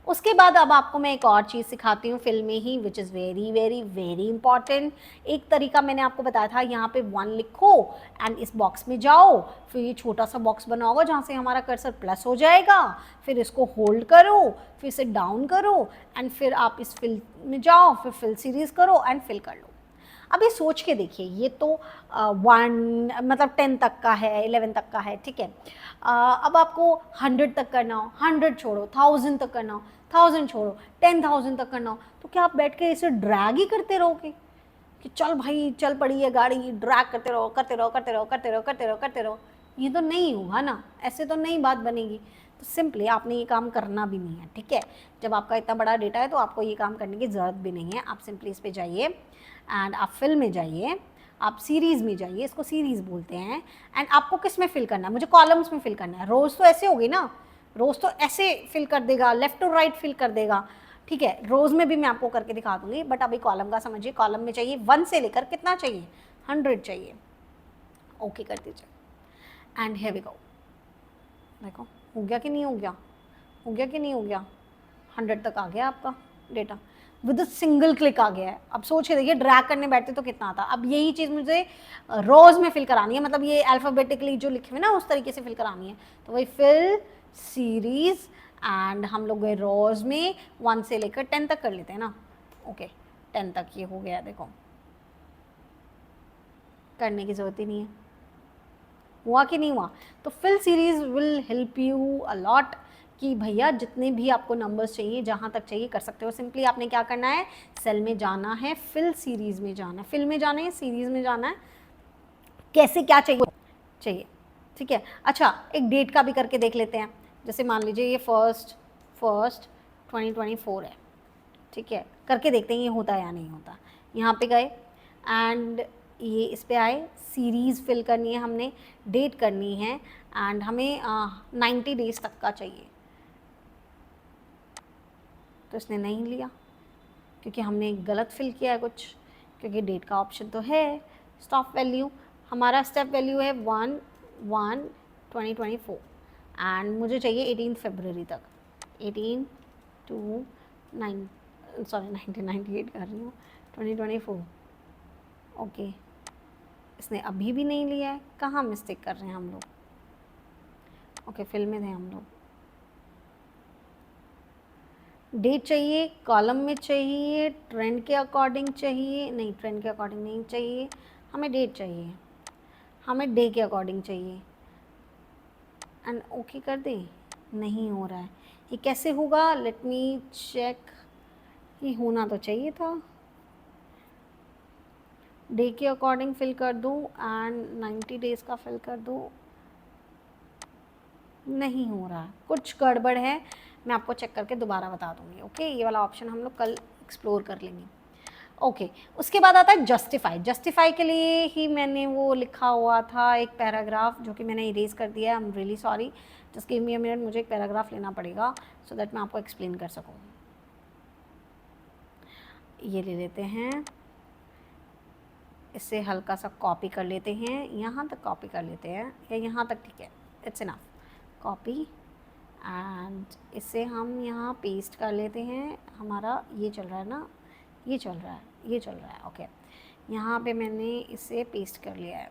उसके बाद अब आपको मैं एक और चीज़ सिखाती हूँ फिल में ही, which is very very very important. एक तरीका मैंने आपको बताया था, यहाँ पे 1 लिखो एंड इस बॉक्स में जाओ, फिर ये छोटा सा बॉक्स बना होगा जहाँ से हमारा कर्सर प्लस हो जाएगा, फिर इसको होल्ड करो, फिर इसे डाउन करो एंड फिर आप इस फिल में जाओ, फिर फिल सीरीज़ करो एंड फिल कर लो। अब ये सोच के देखिए, ये तो 1 मतलब 10 तक का है, 11 तक का है, ठीक है। अब आपको 100 तक करना हो, 100 छोड़ो, 1000 तक करना हो, 1000 छोड़ो, 10,000 तक करना हो, तो क्या आप बैठ के इसे ड्रैग ही करते रहोगे कि चल भाई चल पड़ी है गाड़ी, ड्रैग करते रहो करते रहो करते रहो करते रहो करते रहो करते रहो? ये तो नहीं होगा ना, ऐसे तो नहीं बात बनेगी। तो सिंपली आपने ये काम करना भी नहीं है, ठीक है। जब आपका इतना बड़ा डेटा है तो आपको ये काम करने की ज़रूरत भी नहीं है। आप सिंपली इस पर जाइए एंड आप फिल में जाइए, आप सीरीज़ में जाइए, इसको सीरीज़ बोलते हैं। एंड आपको किस में फिल करना है? मुझे कॉलम्स में फिल करना है। रोज़ तो ऐसे होगी ना, रोज़ तो ऐसे फिल कर देगा, लेफ़्ट टू राइट फिल कर देगा, ठीक है। रोज़ में भी मैं आपको करके दिखा दूंगी, बट अभी कॉलम का समझिए। कॉलम में चाहिए 1 से लेकर कितना चाहिए, 100 चाहिए। ओके कर दीजिए एंड हियर वी गो। देखो हो गया कि नहीं हो गया, हो गया कि नहीं हो गया, 100 तक आ गया आपका डेटा, विद सिंगल क्लिक आ गया है। अब सोच के देखिए, ड्रैग करने बैठते तो कितना आता। अब यही चीज़ मुझे रोज़ में फिल करानी है, मतलब ये अल्फ़ाबेटिकली जो लिखे हुए ना उस तरीके से फिल करानी है। तो वही फिल सीरीज़ एंड हम लोग गए रोज़ में 1 से लेकर 10 तक कर लेते हैं ना। ओके 10 तक ये हो गया, देखो करने की ज़रूरत ही नहीं है। हुआ कि नहीं हुआ? तो fill series will help you a lot कि भैया जितने भी आपको नंबर्स चाहिए, जहाँ तक चाहिए कर सकते हो। सिंपली आपने क्या करना है, सेल में जाना है, फिल सीरीज़ में जाना है, फिल में जाना है, सीरीज़ में जाना है, कैसे क्या चाहिए, ठीक है। अच्छा एक डेट का भी करके देख लेते हैं। जैसे मान लीजिए ये फर्स्ट 2024 है, ठीक है। करके देखते हैं ये होता है या नहीं होता। यहाँ पे गए एंड ये इस पे आए, सीरीज़ फिल करनी है हमने, डेट करनी है एंड हमें 90 डेज़ तक का चाहिए। तो इसने नहीं लिया क्योंकि हमने गलत फिल किया है कुछ, क्योंकि डेट का ऑप्शन तो है। स्टॉप वैल्यू, हमारा स्टेप वैल्यू है 1/1/2024 एंड मुझे चाहिए 18 फरवरी तक, 18 to 1998 कर रही हूँ, 2024। ओके इसने अभी भी नहीं लिया है, कहाँ मिस्टेक कर रहे हैं हम लोग। ओके फिल में थे हम लोग, डेट चाहिए, कॉलम में चाहिए, ट्रेंड के अकॉर्डिंग चाहिए, नहीं ट्रेंड के अकॉर्डिंग नहीं चाहिए, हमें डेट चाहिए, हमें डे के अकॉर्डिंग चाहिए एंड ओके कर दे। नहीं हो रहा है, ये कैसे होगा, लेट मी चेक। ये होना तो चाहिए था, डे के अकॉर्डिंग फिल कर दूँ एंड 90 डेज़ का फिल कर दूँ, नहीं हो रहा, कुछ गड़बड़ है। मैं आपको चेक करके दोबारा बता दूँगी। ओके ये वाला ऑप्शन हम लोग कल एक्सप्लोर कर लेंगे। ओके उसके बाद आता है जस्टिफाई। जस्टिफाई के लिए ही मैंने वो लिखा हुआ था एक पैराग्राफ, जो कि मैंने इरेज कर दिया है। I am really sorry, just give me a minute, मुझे एक पैराग्राफ लेना पड़ेगा सो दैट मैं आपको एक्सप्लेन कर सकूँ। ये ले लेते हैं, इससे हल्का सा कॉपी कर लेते हैं, यहाँ तक कॉपी कर लेते हैं या यहाँ तक, ठीक है इट्स इनफ। कॉपी एंड इसे हम यहाँ पेस्ट कर लेते हैं। हमारा ये चल रहा है ना, ये चल रहा है, ये चल रहा है। ओके यहाँ पे मैंने इसे पेस्ट कर लिया है।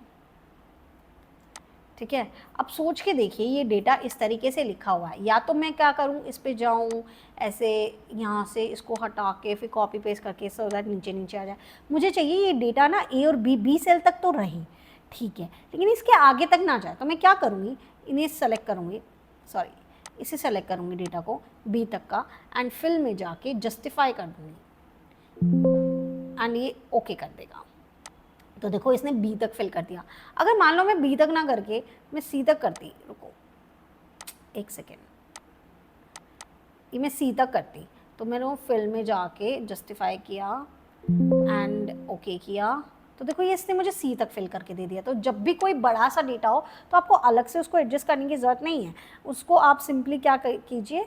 ठीक है। अब सोच के देखिए ये डेटा इस तरीके से लिखा हुआ है, या तो मैं क्या करूँ, इस पे जाऊँ ऐसे, यहाँ से इसको हटा के फिर कॉपी पेस्ट करके सो दैट नीचे नीचे आ जाए। मुझे चाहिए ये डेटा ना ए और बी सेल तक तो रहे, ठीक है, लेकिन इसके आगे तक ना जाए। तो मैं क्या करूँगी, इन्हें सेलेक्ट करूँगी, सॉरी इसे सेलेक्ट करूँगी डेटा को बी तक का, एंड फिल में जाके जस्टिफाई कर दूँगी एंड ये ओके कर देगा। तो देखो इसने बी तक फिल कर दिया। अगर मान लो मैं बी तक ना करके मैं सी तक करती, रुको एक सेकेंड, ये मैं सी तक करती, तो मैंने वो फिल में जाके जस्टिफाई किया एंड ओके किया, तो देखो ये इसने मुझे सी तक फिल करके दे दिया। तो जब भी कोई बड़ा सा डेटा हो तो आपको अलग से उसको एडजस्ट करने की ज़रूरत नहीं है, उसको आप सिंपली क्या कीजिए,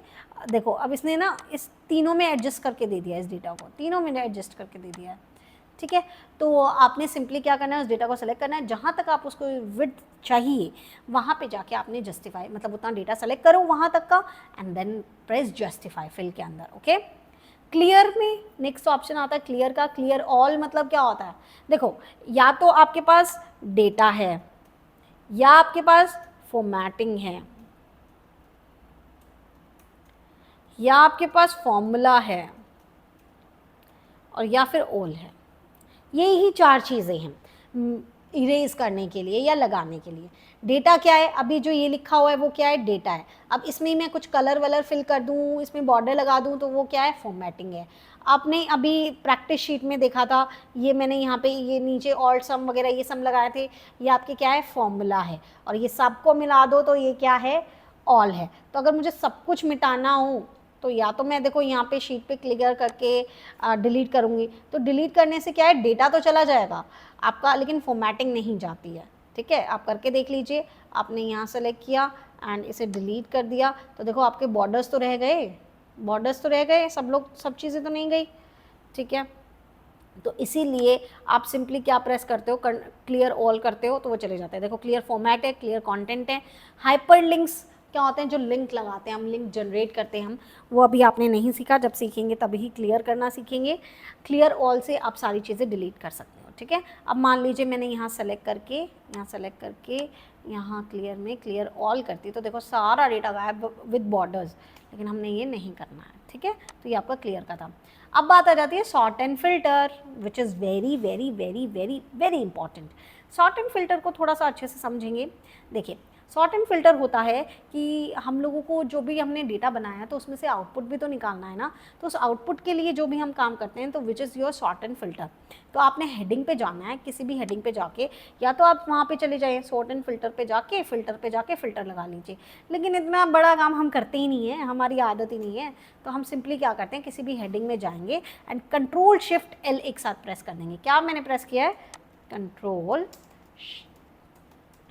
देखो अब इसने ना इस तीनों में एडजस्ट करके दे दिया, इस डेटा को तीनों में एडजस्ट करके दे दिया है, ठीक है। तो आपने सिंपली क्या करना है, उस डेटा को सेलेक्ट करना है, जहाँ तक आप उसको विड्थ चाहिए वहाँ पे जाके आपने जस्टिफाई, मतलब उतना डेटा सेलेक्ट करो वहाँ तक का, and then press justify fill के अंदर, ओके। क्लियर में नेक्स्ट ऑप्शन आता है क्लियर का। क्लियर ऑल मतलब क्या होता है, देखो या तो आपके पास डेटा है, या आपके पास फॉर्मेटिंग है, या आपके पास फॉर्मूला है, और या फिर ऑल है। यही ही चार चीज़ें हैं इरेज करने के लिए या लगाने के लिए। डेटा क्या है, अभी जो ये लिखा हुआ है वो क्या है, डेटा है। अब इसमें मैं कुछ कलर वलर फिल कर दूँ, इसमें बॉर्डर लगा दूँ, तो वो क्या है, फॉर्मेटिंग है। आपने अभी प्रैक्टिस शीट में देखा था, ये मैंने यहाँ पे ये नीचे ऑल्ट सम वगैरह ये सब लगाए थे, ये आपके क्या है, फॉर्मूला है, और ये सबको मिला दो तो ये क्या है, ऑल है। तो अगर मुझे सब कुछ मिटाना हो तो या तो मैं देखो यहाँ पे शीट पे क्लियर करके डिलीट करूँगी, तो डिलीट करने से क्या है, डेटा तो चला जाएगा आपका, लेकिन फॉर्मेटिंग नहीं जाती है, ठीक है। आप करके देख लीजिए, आपने यहाँ सेलेक्ट किया एंड इसे डिलीट कर दिया, तो देखो आपके बॉर्डर्स तो रह गए, बॉर्डर्स तो रह गए, सब चीज़ें तो नहीं गई, ठीक है। तो इसीलिए आप सिंपली क्या प्रेस करते हो, क्लियर ऑल करते हो तो वो चले जाते हैं। देखो क्लियर फॉर्मेट है, क्लियर कंटेंट है। हाइपर लिंक्स क्या होते हैं, जो लिंक लगाते हैं हम, लिंक जनरेट करते हैं हम, वो अभी आपने नहीं सीखा, जब सीखेंगे तभी क्लियर करना सीखेंगे। क्लियर ऑल से आप सारी चीज़ें डिलीट कर सकते हो, ठीक है। अब मान लीजिए मैंने यहाँ सेलेक्ट करके यहाँ क्लियर में क्लियर ऑल करती, तो देखो सारा डेटा गायब विद बॉर्डर्स, लेकिन हमने ये नहीं करना है, ठीक है। तो ये आपका क्लियर का था। अब बात आ जाती है sort and filter, which is very very very very very important. Sort and filter को थोड़ा सा अच्छे से समझेंगे। देखिए सॉर्ट एंड फिल्टर होता है कि हम लोगों को जो भी हमने डेटा बनाया तो उसमें से आउटपुट भी तो निकालना है ना, तो उस आउटपुट के लिए जो भी हम काम करते हैं तो which is your sort and filter. तो आपने हेडिंग पे जाना है, किसी भी हेडिंग पे जाके, या तो आप वहाँ पे चले जाइए सॉर्ट एंड फिल्टर पे जाके फिल्टर लगा लीजिए, लेकिन इतना बड़ा काम हम करते ही नहीं है, हमारी आदत ही नहीं है। तो हम सिंपली क्या करते हैं, किसी भी हेडिंग में जाएंगे एंड कंट्रोल शिफ्ट एल एक साथ प्रेस कर देंगे। क्या मैंने प्रेस किया है, कंट्रोल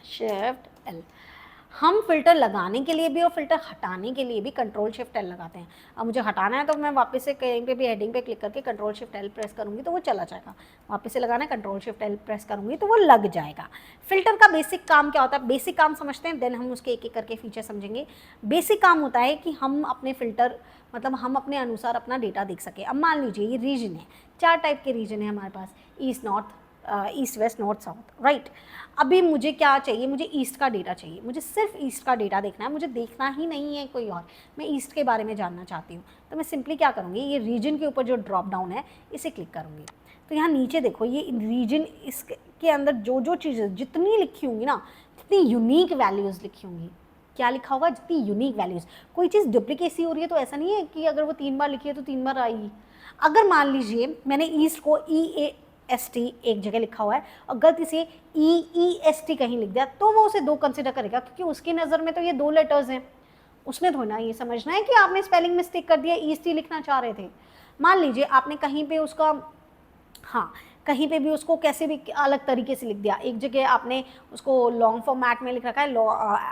शिफ्ट एल। हम फिल्टर लगाने के लिए भी और फिल्टर हटाने के लिए भी कंट्रोल शिफ्ट एल लगाते हैं। अब मुझे हटाना है तो मैं वापस से कहीं पे भी हेडिंग पे क्लिक करके कंट्रोल शिफ्ट एल प्रेस करूँगी तो वो चला जाएगा। वापस से लगाना है, कंट्रोल शिफ्ट एल प्रेस करूँगी तो वो लग जाएगा। फिल्टर का बेसिक काम क्या होता है, बेसिक काम समझते हैं, देन हम उसके एक एक करके फीचर समझेंगे। बेसिक काम होता है कि हम अपने फिल्टर, मतलब हम अपने अनुसार अपना डेटा देख सकें। अब मान लीजिए ये रीजन है, 4 टाइप के रीजन है हमारे पास, east north, east west north south, right. अभी मुझे क्या चाहिए, मुझे ईस्ट का डेटा चाहिए, मुझे सिर्फ ईस्ट का डेटा देखना है, मुझे देखना ही नहीं है कोई और, मैं ईस्ट के बारे में जानना चाहती हूँ। तो मैं सिंपली क्या करूँगी, ये रीजन के ऊपर जो ड्रॉप डाउन है इसे क्लिक करूँगी। तो यहाँ नीचे देखो ये रीजन, इसके अंदर जो जो चीज़ें जितनी लिखी होंगी ना, जितनी यूनिक वैल्यूज़ लिखी होंगी, क्या लिखा होगा, जितनी यूनिक वैल्यूज़। कोई चीज़ डुप्लीकेसी हो रही है तो ऐसा नहीं है कि अगर वो 3 बार लिखी है तो 3 बार आएगी। अगर मान लीजिए मैंने ईस्ट को EAST एक जगह लिखा हुआ है और गलती से EEST कहीं लिख दिया, तो वो उसे 2 कंसिडर करेगा, क्योंकि उसकी नज़र में तो ये 2 लेटर्स हैं। उसने थोड़ा ना ये समझना है कि आपने स्पेलिंग मिस्टेक कर दिया, EST लिखना चाह रहे थे। मान लीजिए आपने कहीं पे उसका, हाँ कहीं पे भी उसको कैसे भी अलग तरीके से लिख दिया, एक जगह आपने उसको लॉन्ग फॉर्मेट में लिख रखा है,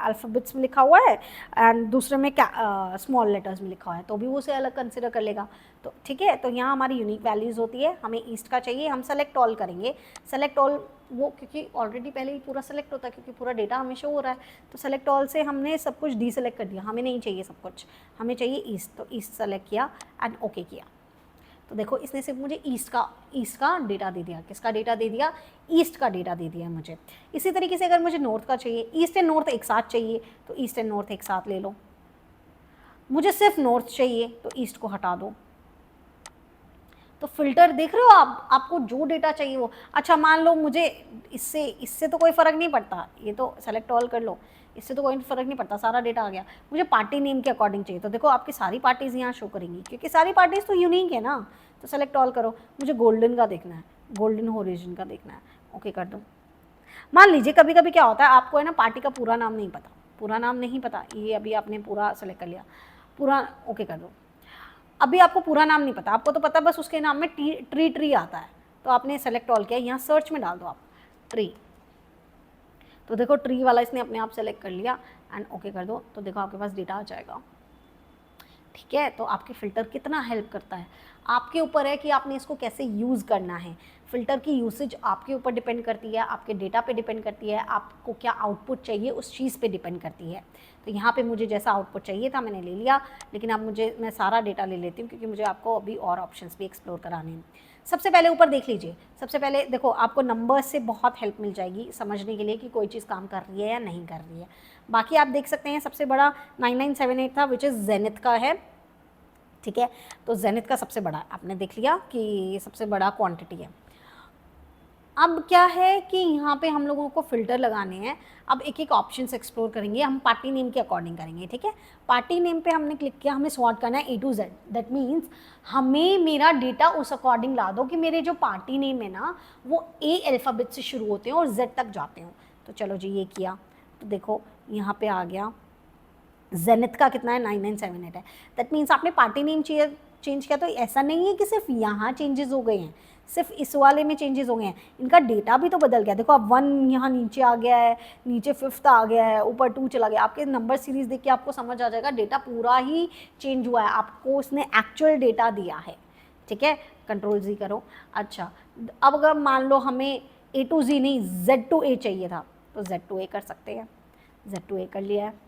अल्फ़ाबेट्स में लिखा हुआ है, एंड दूसरे में क्या स्मॉल लेटर्स में लिखा हुआ है, तो भी वो उसे अलग कंसिडर कर लेगा। तो ठीक है, तो यहाँ हमारी यूनिक वैल्यूज़ होती है। हमें ईस्ट का चाहिए, हम सेलेक्ट ऑल करेंगे। सेलेक्ट ऑल वो क्योंकि ऑलरेडी पहले ही पूरा सेलेक्ट होता है, क्योंकि पूरा डेटा हमें शो हो रहा है, तो सेलेक्ट ऑल से हमने सब कुछ डी सेलेक्ट कर दिया, हमें नहीं चाहिए सब कुछ, हमें चाहिए ईस्ट। तो ईस्ट सेलेक्ट किया एंड ओके किया। तो देखो इसने सिर्फ मुझे ईस्ट का डेटा दे दिया। किसका डेटा दे दिया? ईस्ट का डेटा दे दिया मुझे। इसी तरीके से अगर मुझे नॉर्थ का चाहिए, ईस्ट एंड नॉर्थ एक साथ चाहिए तो ईस्ट एंड नॉर्थ एक साथ ले लो। मुझे सिर्फ नॉर्थ चाहिए तो ईस्ट को हटा दो। तो फिल्टर देख रहे हो आप, आपको जो डेटा चाहिए वो। अच्छा मान लो मुझे इससे तो कोई फ़र्क नहीं पड़ता, ये तो सेलेक्ट ऑल कर लो, इससे तो कोई फ़र्क नहीं पड़ता, सारा डेटा आ गया। मुझे पार्टी नेम के अकॉर्डिंग चाहिए, तो देखो आपकी सारी पार्टीज़ यहाँ शो करेंगी क्योंकि सारी पार्टीज़ तो यूनिक है ना। तो सेलेक्ट ऑल करो। मुझे गोल्डन का देखना है, गोल्डन होरिजन का देखना है, ओके कर दो। मान लीजिए कभी कभी क्या होता है, आपको है ना पार्टी का पूरा नाम नहीं पता, पूरा नाम नहीं पता, ये अभी आपने पूरा सेलेक्ट कर लिया, पूरा ओके कर दो। अभी आपको पूरा नाम नहीं पता, आपको तो पता बस उसके नाम में ट्री आता है, तो आपने सेलेक्ट ऑल किया, यहाँ सर्च में डाल दो आप ट्री। तो देखो ट्री वाला इसने अपने आप सेलेक्ट कर लिया एंड ओके कर दो। तो देखो आपके पास डेटा आ जाएगा। ठीक है, तो आपके फ़िल्टर कितना हेल्प करता है, आपके ऊपर है कि आपने इसको कैसे यूज़ करना है। फ़िल्टर की यूसेज आपके ऊपर डिपेंड करती है, आपके डेटा पे डिपेंड करती है, आपको क्या आउटपुट चाहिए उस चीज़ पे डिपेंड करती है। तो यहाँ पे मुझे जैसा आउटपुट चाहिए था मैंने ले लिया, लेकिन अब मैं सारा डेटा ले लेती हूँ क्योंकि मुझे आपको अभी और ऑप्शंस भी एक्सप्लोर कराने हैं। सबसे पहले ऊपर देख लीजिए, सबसे पहले देखो आपको नंबर्स से बहुत हेल्प मिल जाएगी समझने के लिए कि कोई चीज़ काम कर रही है या नहीं कर रही है। बाकी आप देख सकते हैं सबसे बड़ा 9978 था, विच इज़ जेनिथ का है। ठीक है, तो जेनिथ का सबसे बड़ा आपने देख लिया कि सबसे बड़ा क्वांटिटी है। अब क्या है कि यहाँ पे हम लोगों को फ़िल्टर लगाने हैं। अब एक एक ऑप्शन से एक्सप्लोर करेंगे, हम पार्टी नेम के अकॉर्डिंग करेंगे। ठीक है, पार्टी नेम पे हमने क्लिक किया, हमें सॉर्ट करना है A to Z। That means हमें मेरा डेटा उस अकॉर्डिंग ला दो कि मेरे जो पार्टी नेम है ना वो A अल्फ़ाबेट से शुरू होते हैं और Z तक जाते हो। तो चलो जी ये किया, तो देखो यहाँ पे आ गया जेनिथ का कितना है 9978 है। दैट मीन्स आपने पार्टी नेम चेंज किया, तो ऐसा नहीं है कि सिर्फ यहाँ चेंजेस हो गए हैं, सिर्फ इस वाले में चेंजेस हो गए हैं, इनका डेटा भी तो बदल गया। देखो अब 1 यहाँ नीचे आ गया है, नीचे 5th आ गया है, ऊपर 2 चला गया। आपके नंबर सीरीज देख के आपको समझ आ जाएगा डेटा पूरा ही चेंज हुआ है, आपको उसने एक्चुअल डेटा दिया है। ठीक है, कंट्रोल Z करो। अच्छा अब अगर मान लो हमें A to Z नहीं Z to A चाहिए था, तो Z to A कर सकते हैं, Z to A कर लिया है।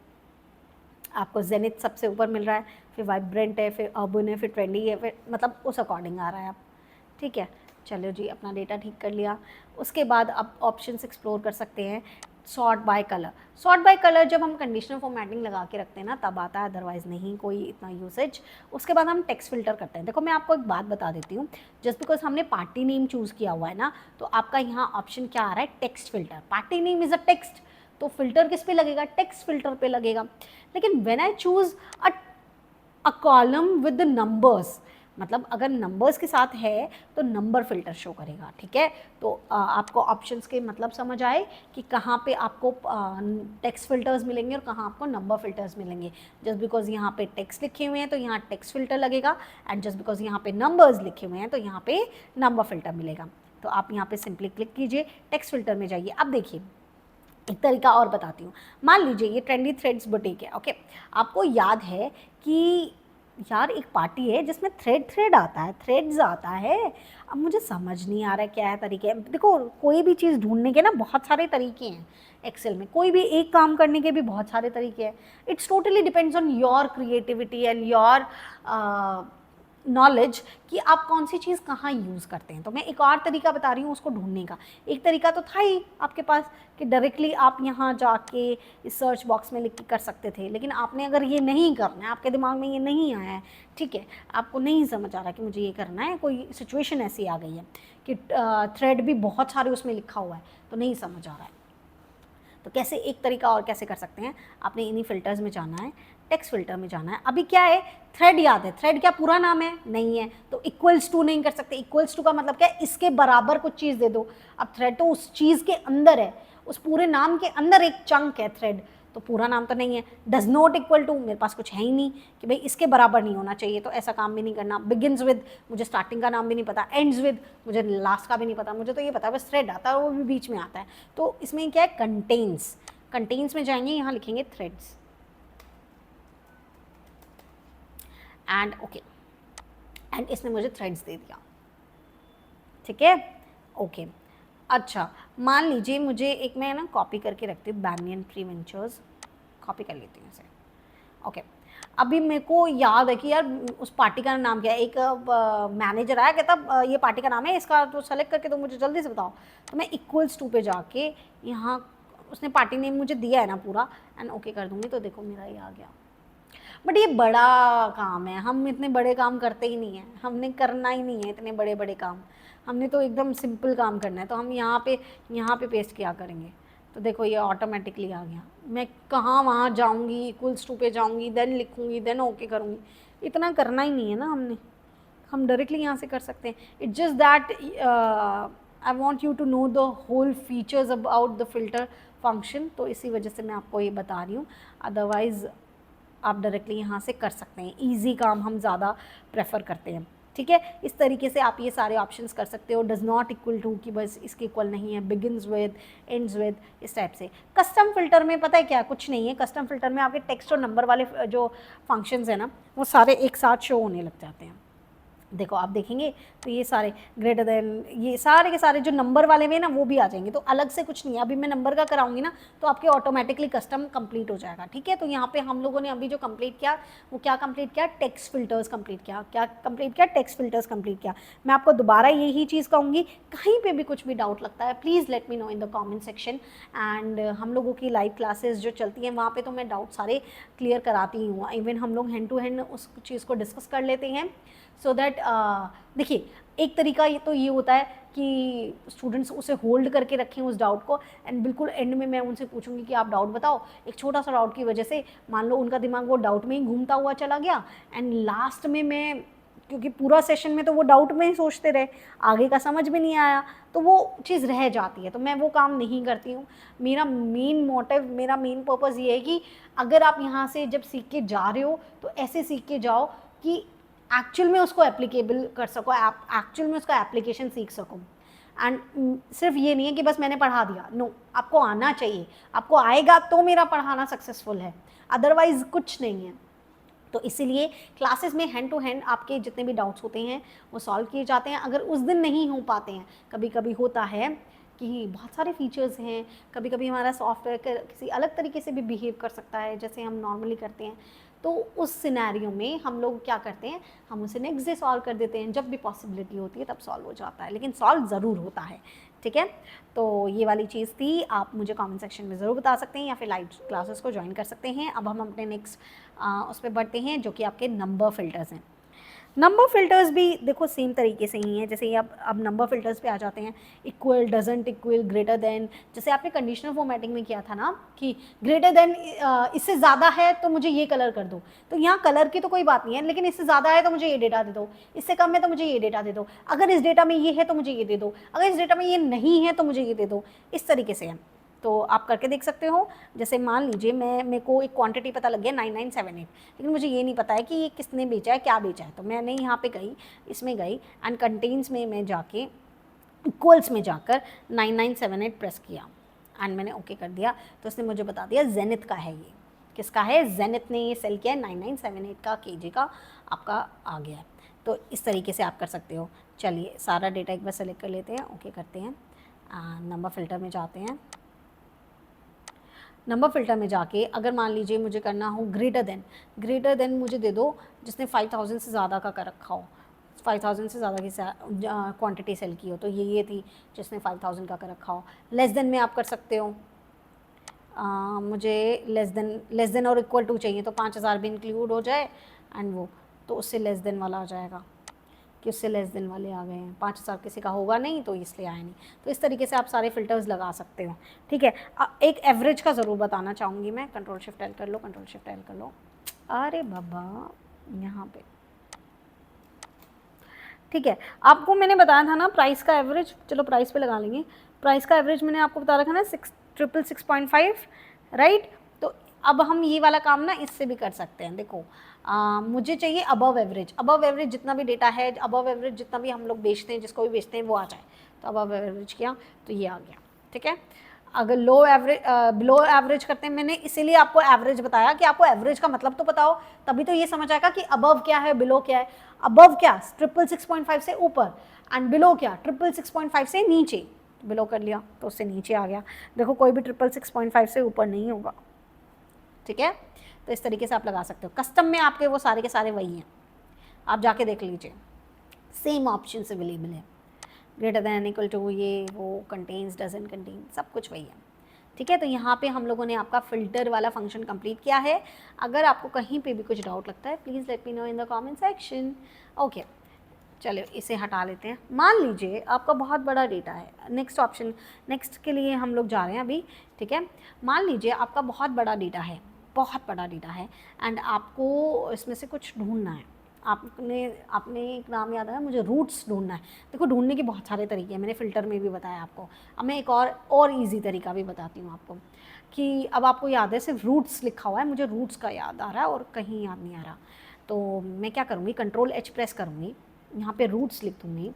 आपको जेनिथ सबसे ऊपर मिल रहा है, फिर वाइब्रेंट है, फिर अर्बन है, फिर ट्रेंडी है, फिर मतलब उस अकॉर्डिंग आ रहा है आप। ठीक है, चलो जी अपना डेटा ठीक कर लिया। उसके बाद आप ऑप्शंस एक्सप्लोर कर सकते हैं। Sort by colour, sort by colour जब हम कंडीशनल फॉर्मेटिंग लगा के रखते हैं ना तब आता है, अदरवाइज़ नहीं कोई इतना यूसेज। उसके बाद हम टेक्स्ट फिल्टर करते हैं। देखो मैं आपको एक बात बता देती हूँ, जस्ट बिकॉज हमने पार्टी नेम चूज़ किया हुआ है ना, तो आपका यहाँ ऑप्शन क्या आ रहा है, text filter. Party name is a text, तो फिल्टर किस पे लगेगा, टेक्स्ट फिल्टर पे लगेगा। लेकिन when I choose a column with numbers, मतलब अगर नंबर्स के साथ है तो नंबर फिल्टर शो करेगा। ठीक है, तो आपको ऑप्शंस के मतलब समझ आए कि कहाँ पे आपको टेक्स्ट फिल्टर्स मिलेंगे और कहाँ आपको नंबर फिल्टर्स मिलेंगे। जस्ट बिकॉज यहाँ पे टेक्स्ट लिखे हुए हैं तो यहाँ टेक्स्ट फिल्टर लगेगा, एंड जस्ट बिकॉज यहाँ पे नंबर्स लिखे हुए हैं तो यहाँ पे नंबर फिल्टर मिलेगा। तो आप यहाँ पे सिंपली क्लिक कीजिए, टेक्स्ट फिल्टर में जाइए। अब देखिए एक तरीका और बताती हूँ। मान लीजिए ये ट्रेंडी थ्रेड्स बुटीक है, ओके। आपको याद है कि यार एक पार्टी है जिसमें थ्रेड आता है, थ्रेड्स आता है। अब मुझे समझ नहीं आ रहा है क्या है तरीके। देखो कोई भी चीज़ ढूंढने के ना बहुत सारे तरीके हैं एक्सेल में, कोई भी एक काम करने के भी बहुत सारे तरीके हैं। It's totally depends on your creativity and your knowledge कि आप कौन सी चीज़ कहाँ यूज़ करते हैं। तो मैं एक और तरीका बता रही हूँ उसको ढूंढने का। एक तरीका तो था ही आपके पास कि डायरेक्टली आप यहाँ जाके इस सर्च बॉक्स में लिख के कर सकते थे, लेकिन आपने अगर ये नहीं करना है, आपके दिमाग में ये नहीं आया है, ठीक है, आपको नहीं समझ आ रहा कि मुझे ये करना है, कोई सिचुएशन ऐसी आ गई है कि थ्रेड भी बहुत सारे उसमें लिखा हुआ है तो नहीं समझ आ रहा है, तो कैसे एक तरीका और कैसे कर सकते हैं, आपने इन्हीं फिल्टर्स में जाना है, टेक्स्ट फिल्टर में जाना है। अभी क्या है, थ्रेड याद है, थ्रेड क्या पूरा नाम है, नहीं है, तो इक्वल्स टू नहीं कर सकते। इक्वल्स टू का मतलब क्या है, इसके बराबर कुछ चीज़ दे दो। अब थ्रेड तो उस चीज़ के अंदर है, उस पूरे नाम के अंदर एक चंक है थ्रेड, तो पूरा नाम तो नहीं है। डज नॉट इक्वल टू, मेरे पास कुछ है ही नहीं कि भाई इसके बराबर नहीं होना चाहिए, तो ऐसा काम भी नहीं करना। बिगिन्स विद, मुझे स्टार्टिंग का नाम भी नहीं पता, एंड्स विद मुझे लास्ट का भी नहीं पता, मुझे तो ये पता है बस थ्रेड आता है, वो भी बीच में आता है। तो इसमें क्या है, कंटेन्स, कंटेन्स में जाएंगे, यहाँ लिखेंगे थ्रेड्स एंड ओके, एंड इसने मुझे थ्रेड्स दे दिया, ठीक है, ओके। अच्छा मान लीजिए मुझे एक, मैं ना कॉपी करके रखती हूँ, बैंनियन ट्री वेंचर्स, कॉपी कर लेती हूँ इसे, ओके। अभी मेरे को याद है कि यार उस पार्टी का नाम क्या है, एक मैनेजर आया कहता ये पार्टी का नाम है, इसका तो सेलेक्ट करके तो मुझे जल्दी से बताओ। तो मैं इक्वल्स टू पे जाके यहाँ उसने पार्टी नेम मुझे दिया है ना पूरा, एंड ओके कर दूँगी, तो देखो मेरा ये आ गया। बट ये बड़ा काम है, हम इतने बड़े काम करते ही नहीं हैं, हमने करना ही नहीं है इतने बड़े बड़े काम, हमने तो एकदम सिंपल काम करना है। तो हम यहाँ पे पेस्ट किया करेंगे। तो देखो ये ऑटोमेटिकली आ गया। मैं कहाँ वहाँ जाऊँगी, इक्वल्स टू पे जाऊँगी, देन लिखूँगी, देन ओके करूँगी, इतना करना ही नहीं है ना हमने, हम डायरेक्टली यहाँ से कर सकते हैं। It's just that I want you to know the whole features about the filter function, तो इसी वजह से मैं आपको ये बता रही हूँ। अदरवाइज़ आप डायरेक्टली यहाँ से कर सकते हैं, ईजी काम हम ज़्यादा प्रेफर करते हैं। ठीक है, इस तरीके से आप ये सारे ऑप्शंस कर सकते हो। डज़ नॉट इक्वल टू कि बस इसके इक्वल नहीं है, बिगिन्स विद, एंड्स विद, इस टाइप से। कस्टम फिल्टर में पता है क्या, कुछ नहीं है। कस्टम फिल्टर में आपके टेक्स्ट और नंबर वाले जो फंक्शंस हैं ना, वो सारे एक साथ शो होने लग जाते हैं। देखो आप देखेंगे तो ये सारे ग्रेटर देन, ये सारे के सारे जो नंबर वाले में ना वो भी आ जाएंगे, तो अलग से कुछ नहीं है। अभी मैं नंबर का कराऊंगी ना तो आपके ऑटोमेटिकली कस्टम कंप्लीट हो जाएगा। ठीक है, तो यहाँ पे हम लोगों ने अभी जो कंप्लीट किया वो क्या कंप्लीट किया, टेक्स्ट फिल्टर्स कंप्लीट किया। क्या कंप्लीट किया, टेक्स्ट फिल्टर्स कंप्लीट किया। मैं आपको दोबारा यही चीज़ कहूँगी, कहीं पर भी कुछ भी डाउट लगता है please let me know in the comment section. And हम लोगों की लाइव क्लासेज जो चलती हैं वहाँ पर तो मैं डाउट सारे क्लियर कराती हूँ। इवन हम लोग हैंड टू हैंड उस चीज़ को डिस्कस कर लेते हैं। सो दैट देखिए, एक तरीका ये तो ये होता है कि स्टूडेंट्स उसे होल्ड करके रखें उस डाउट को, एंड बिल्कुल एंड में मैं उनसे पूछूंगी कि आप डाउट बताओ। एक छोटा सा डाउट की वजह से मान लो उनका दिमाग वो डाउट में ही घूमता हुआ चला गया, एंड लास्ट में मैं, क्योंकि पूरा सेशन में तो वो डाउट में ही सोचते रहे, आगे का समझ में नहीं आया, तो वो चीज़ रह जाती है। तो मैं वो काम नहीं करती हूँ। मेरा मेन मोटिव, मेरा मेन पर्पज़ ये है कि अगर आप यहाँ से जब सीख के जा रहे हो तो ऐसे सीख के जाओ कि एक्चुअल में उसको एप्लीकेबल कर सको, आप एक्चुअल में उसका एप्लीकेशन सीख सको। एंड सिर्फ ये नहीं है कि बस मैंने पढ़ा दिया, नो, आपको आना चाहिए। आपको आएगा तो मेरा पढ़ाना सक्सेसफुल है, अदरवाइज कुछ नहीं है। तो इसीलिए क्लासेस में हैंड टू हैंड आपके जितने भी डाउट्स होते हैं वो सॉल्व किए जाते हैं। अगर उस दिन नहीं हो पाते हैं, कभी कभी होता है कि बहुत सारे फीचर्स हैं, कभी कभी हमारा सॉफ्टवेयर किसी अलग तरीके से भी बिहेव कर सकता है जैसे हम नॉर्मली करते हैं, तो उस सिनेरियो में हम लोग क्या करते हैं, हम उसे नेक्स्ट डे सॉल्व कर देते हैं। जब भी पॉसिबिलिटी होती है तब सॉल्व हो जाता है, लेकिन सॉल्व ज़रूर होता है। ठीक है, तो ये वाली चीज़ थी, आप मुझे कमेंट सेक्शन में ज़रूर बता सकते हैं या फिर लाइव क्लासेस को ज्वाइन कर सकते हैं। अब हम अपने नेक्स्ट उस पर बढ़ते हैं जो कि आपके नंबर फिल्टर्स हैं। नंबर फिल्टर्स भी देखो सेम तरीके से ही हैं। जैसे अब नंबर फिल्टर्स पे आ जाते हैं, equal, doesn't equal, greater than. जैसे आपने कंडीशनल फॉर्मेटिंग में किया था ना कि ग्रेटर देन इससे ज़्यादा है तो मुझे ये कलर कर दो, तो यहाँ कलर की तो कोई बात नहीं है, लेकिन इससे ज़्यादा है तो मुझे ये डेटा दे दो, इससे कम है तो मुझे ये डेटा दे दो, अगर इस डेटा में ये है तो मुझे ये दे दो, अगर इस डेटा में ये नहीं है तो मुझे ये दे दो, इस तरीके से है। तो आप करके देख सकते हो। जैसे मान लीजिए मेरे को एक क्वांटिटी पता लग गया 9978, लेकिन मुझे ये नहीं पता है कि ये किसने बेचा है, क्या बेचा है। तो मैंने यहाँ पे गई, इसमें गई एंड कंटेन्स में मैं जाके इक्वल्स में जाकर 9978 प्रेस किया एंड मैंने ओके कर दिया। तो उसने मुझे बता दिया जेनिथ का है, ये किसका है, जेनिथ ने ये सेल किया है, 9978 का केजी का आपका आ गया है। तो इस तरीके से आप कर सकते हो। चलिए सारा डेटा एक बार सेलेक्ट कर लेते हैं, ओके करते हैं, नंबर फिल्टर में जाते हैं। नंबर फिल्टर में जाके अगर मान लीजिए मुझे करना हो ग्रेटर देन मुझे दे दो जिसने 5000 से ज़्यादा का कर रखा हो, 5000 से ज़्यादा की क्वांटिटी सेल की हो, तो ये थी जिसने 5000 का कर रखा हो। लेस देन में आप कर सकते हो, मुझे लेस देन और इक्वल टू चाहिए तो 5000 भी इंक्लूड हो जाए एंड वो, तो उससे लेस देन वाला आ जाएगा कि उससे लेस देन वाले आ गए हैं। 5000 किसी का होगा नहीं तो इसलिए आया नहीं। तो इस तरीके से आप सारे फिल्टर्स लगा सकते हो। ठीक है, एक एवरेज का ज़रूर बताना चाहूँगी मैं। कंट्रोल शिफ्ट एल कर लो, कंट्रोल शिफ्ट एल कर लो। अरे बाबा यहाँ पे ठीक है, आपको मैंने बताया था ना प्राइस का एवरेज, चलो प्राइस पे लगा लेंगे। प्राइस का एवरेज मैंने आपको बता रखा ना 666.5, राइट। तो अब हम ये वाला काम ना इससे भी कर सकते हैं। देखो मुझे चाहिए अबव एवरेज जितना भी डेटा है, अबव एवरेज जितना भी हम लोग बेचते हैं, जिसको भी बेचते हैं वो आ जाए। तो अबव एवरेज किया तो ये आ गया। ठीक है, अगर बिलो एवरेज करते हैं, मैंने इसीलिए आपको एवरेज बताया कि आपको एवरेज का मतलब तो बताओ, तभी तो ये समझ आएगा कि अबव क्या है, बिलो क्या है। अबव क्या 666.5 से ऊपर, एंड बिलो क्या 666.5 से नीचे। बिलो कर लिया तो उससे नीचे आ गया। देखो कोई भी 666.5 से ऊपर नहीं होगा। ठीक है। तो इस तरीके से आप लगा सकते हो। कस्टम में आपके वो सारे के सारे वही हैं, आप जाके देख लीजिए, सेम ऑप्शन अवेलेबल है, ग्रेटर दैन इक्वल टू, ये वो, कंटेन्स, डजंट कंटेन, सब कुछ वही है, ठीक है। तो यहाँ पे हम लोगों ने आपका फ़िल्टर वाला फंक्शन कंप्लीट किया है। अगर आपको कहीं पे भी कुछ डाउट लगता है please let me know in the comment section. Okay, चलिए इसे हटा लेते हैं। मान लीजिए आपका बहुत बड़ा डेटा है, नेक्स्ट ऑप्शन, नेक्स्ट के लिए हम लोग जा रहे हैं अभी, ठीक है। मान लीजिए आपका बहुत बड़ा डेटा है, बहुत बड़ा डेटा है, एंड आपको इसमें से कुछ ढूंढना है। आपने एक नाम याद आया मुझे, रूट्स ढूंढना है। देखो ढूंढने के बहुत सारे तरीके हैं, मैंने फ़िल्टर में भी बताया आपको। अब मैं एक और ईजी तरीका भी बताती हूँ आपको, कि अब आपको याद है सिर्फ रूट्स लिखा हुआ है, मुझे रूट्स का याद आ रहा है और कहीं याद नहीं आ रहा, तो मैं क्या करूँगी, कंट्रोल H प्रेस करूँगी, यहाँ पे रूट्स लिख दूँगी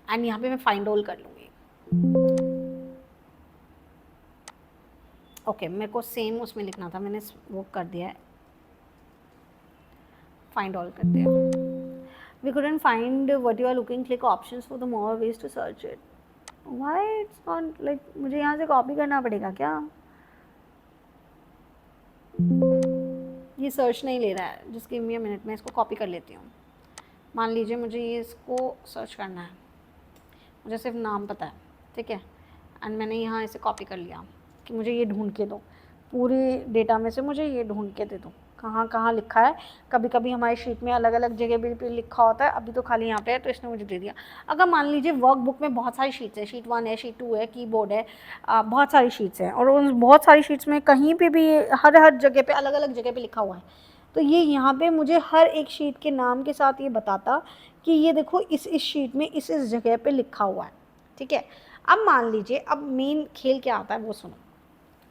एंड यहाँ पे मैं फाइंड ऑल कर लूँगी। ओके, मेरे को सेम उसमें लिखना था, मैंने वो कर दिया है, फाइंड ऑल कर दिया। We couldn't find what you are looking, click options for the more ways to search it. Why it's not like, मुझे यहाँ से कॉपी करना पड़ेगा क्या? ये सर्च नहीं ले रहा है, just give me a minute, मैं इसको कॉपी कर लेती हूँ। मान लीजिए मुझे ये इसको सर्च करना है, मुझे सिर्फ नाम पता है, ठीक है, एंड मैंने यहाँ इसे कॉपी कर लिया कि मुझे ये ढूंढ के दो, पूरे डेटा में से मुझे ये ढूंढ के दे दो, कहाँ कहाँ लिखा है। कभी कभी हमारी शीट में अलग अलग जगह भी लिखा होता है, अभी तो खाली यहाँ पे है तो इसने मुझे दे दिया। अगर मान लीजिए वर्कबुक में बहुत सारी शीट्स है, शीट 1 है, शीट 2 है, कीबोर्ड है, बहुत सारी शीट्स हैं, और उन बहुत सारी शीट्स में कहीं पे भी हर जगह पे अलग अलग जगह पे लिखा हुआ है, तो ये यहाँ पे मुझे हर एक शीट के नाम के साथ ये बताता कि ये देखो इस शीट में इस जगह पे लिखा हुआ है, ठीक है। अब मान लीजिए, अब मेन खेल क्या आता है वो सुनो।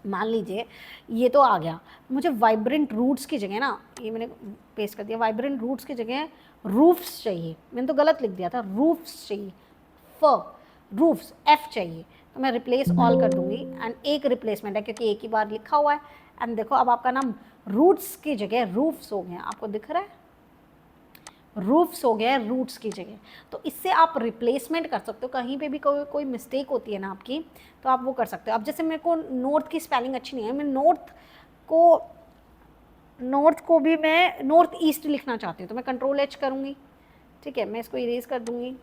मान लीजिए ये तो आ गया, मुझे वाइब्रेंट रूट्स की जगह ना, ये मैंने पेस्ट कर दिया, वाइब्रेंट रूट्स की जगह रूफ्स चाहिए, मैंने तो गलत लिख दिया था, रूफ्स चाहिए, रूफ्स F चाहिए, तो मैं रिप्लेस ऑल कर दूंगी एंड एक रिप्लेसमेंट है क्योंकि एक ही बार लिखा हुआ है। एंड देखो अब आपका नाम रूट्स की जगह रूफ्स हो गया, आपको दिख रहा है, रूफ्स हो गया है रूट्स की जगह। तो इससे आप रिप्लेसमेंट कर सकते हो, कहीं पे भी कोई मिस्टेक होती है ना आपकी, तो आप वो कर सकते हो। अब जैसे मेरे को नॉर्थ की स्पेलिंग अच्छी नहीं है, मैं नॉर्थ को भी मैं नॉर्थ ईस्ट लिखना चाहती हूँ, तो मैं कंट्रोल H करूँगी, ठीक है, मैं इसको इरेज कर दूँगी,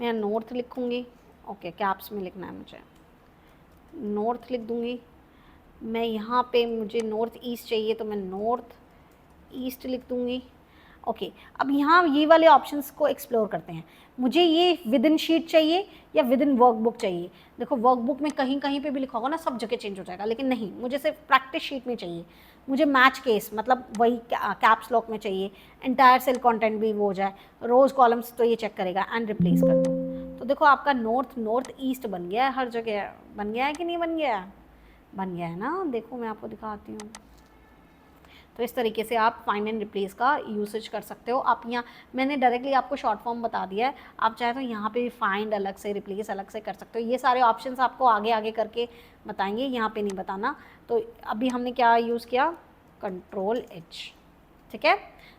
मैं नॉर्थ लिखूँगी, ओके, कैप्स में लिखना है मुझे, नॉर्थ लिख दूँगी। मैं यहाँ पे मुझे नॉर्थ ईस्ट चाहिए तो मैं नॉर्थ ईस्ट लिख दूँगी, ओके। अब यहाँ ये वाले ऑप्शंस को एक्सप्लोर करते हैं, मुझे ये विद इन शीट चाहिए या विद इन वर्कबुक चाहिए। देखो वर्कबुक में कहीं कहीं पे भी लिखा होगा ना, सब जगह चेंज हो जाएगा, लेकिन नहीं, मुझे सिर्फ प्रैक्टिस शीट में चाहिए, मुझे मैच केस मतलब वही कैप्स लॉक में चाहिए, एंटायर सेल कंटेंट भी वो हो जाए, रोज कॉलम्स तो ये चेक करेगा, एंड रिप्लेस कर दो। तो देखो आपका नॉर्थ ईस्ट बन गया है, हर जगह बन गया है कि नहीं बन गया है, बन गया है ना, देखो मैं आपको दिखाती हूँ। तो इस तरीके से आप फाइंड एंड रिप्लेस का यूसेज कर सकते हो। आप यहाँ मैंने डायरेक्टली आपको शॉर्ट फॉर्म बता दिया है, आप चाहे तो यहाँ पे भी फाइंड अलग से, रिप्लेस अलग से कर सकते हो। ये सारे ऑप्शंस आपको आगे आगे करके बताएंगे, यहाँ पे नहीं बताना। तो अभी हमने क्या यूज़ किया, कंट्रोल H, ठीक है।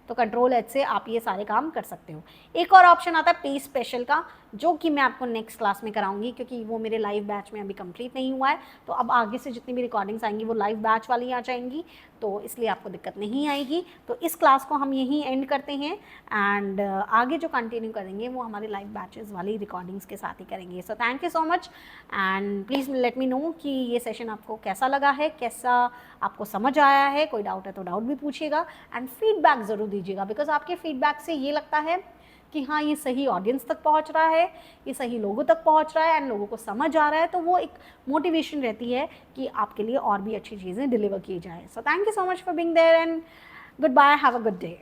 तो कंट्रोल H से आप ये सारे काम कर सकते हो। एक और ऑप्शन आता है पे स्पेशल का, जो कि मैं आपको नेक्स्ट क्लास में कराऊंगी, क्योंकि वो मेरे लाइव बैच में अभी कंप्लीट नहीं हुआ है। तो अब आगे से जितनी भी रिकॉर्डिंग्स आएंगी वो लाइव बैच वाली आ जाएंगी, तो इसलिए आपको दिक्कत नहीं आएगी। तो इस क्लास को हम यहीं एंड करते हैं, एंड आगे जो कंटिन्यू करेंगे वो हमारे लाइव बैचेस वाली रिकॉर्डिंग्स के साथ ही करेंगे। सो thank you so much, and please let me no कि ये सेशन आपको कैसा लगा है, कैसा आपको समझ आया है। कोई डाउट है तो डाउट भी पूछिएगा, एंड फीडबैक ज़रूर दीजिएगा, बिकॉज आपके फीडबैक से ये लगता है कि हाँ ये सही ऑडियंस तक पहुंच रहा है, ये सही लोगों तक पहुंच रहा है, एंड लोगों को समझ आ रहा है। तो वो एक मोटिवेशन रहती है कि आपके लिए और भी अच्छी चीज़ें डिलीवर की जाए। So thank you so much for being there, and goodbye, have a good day.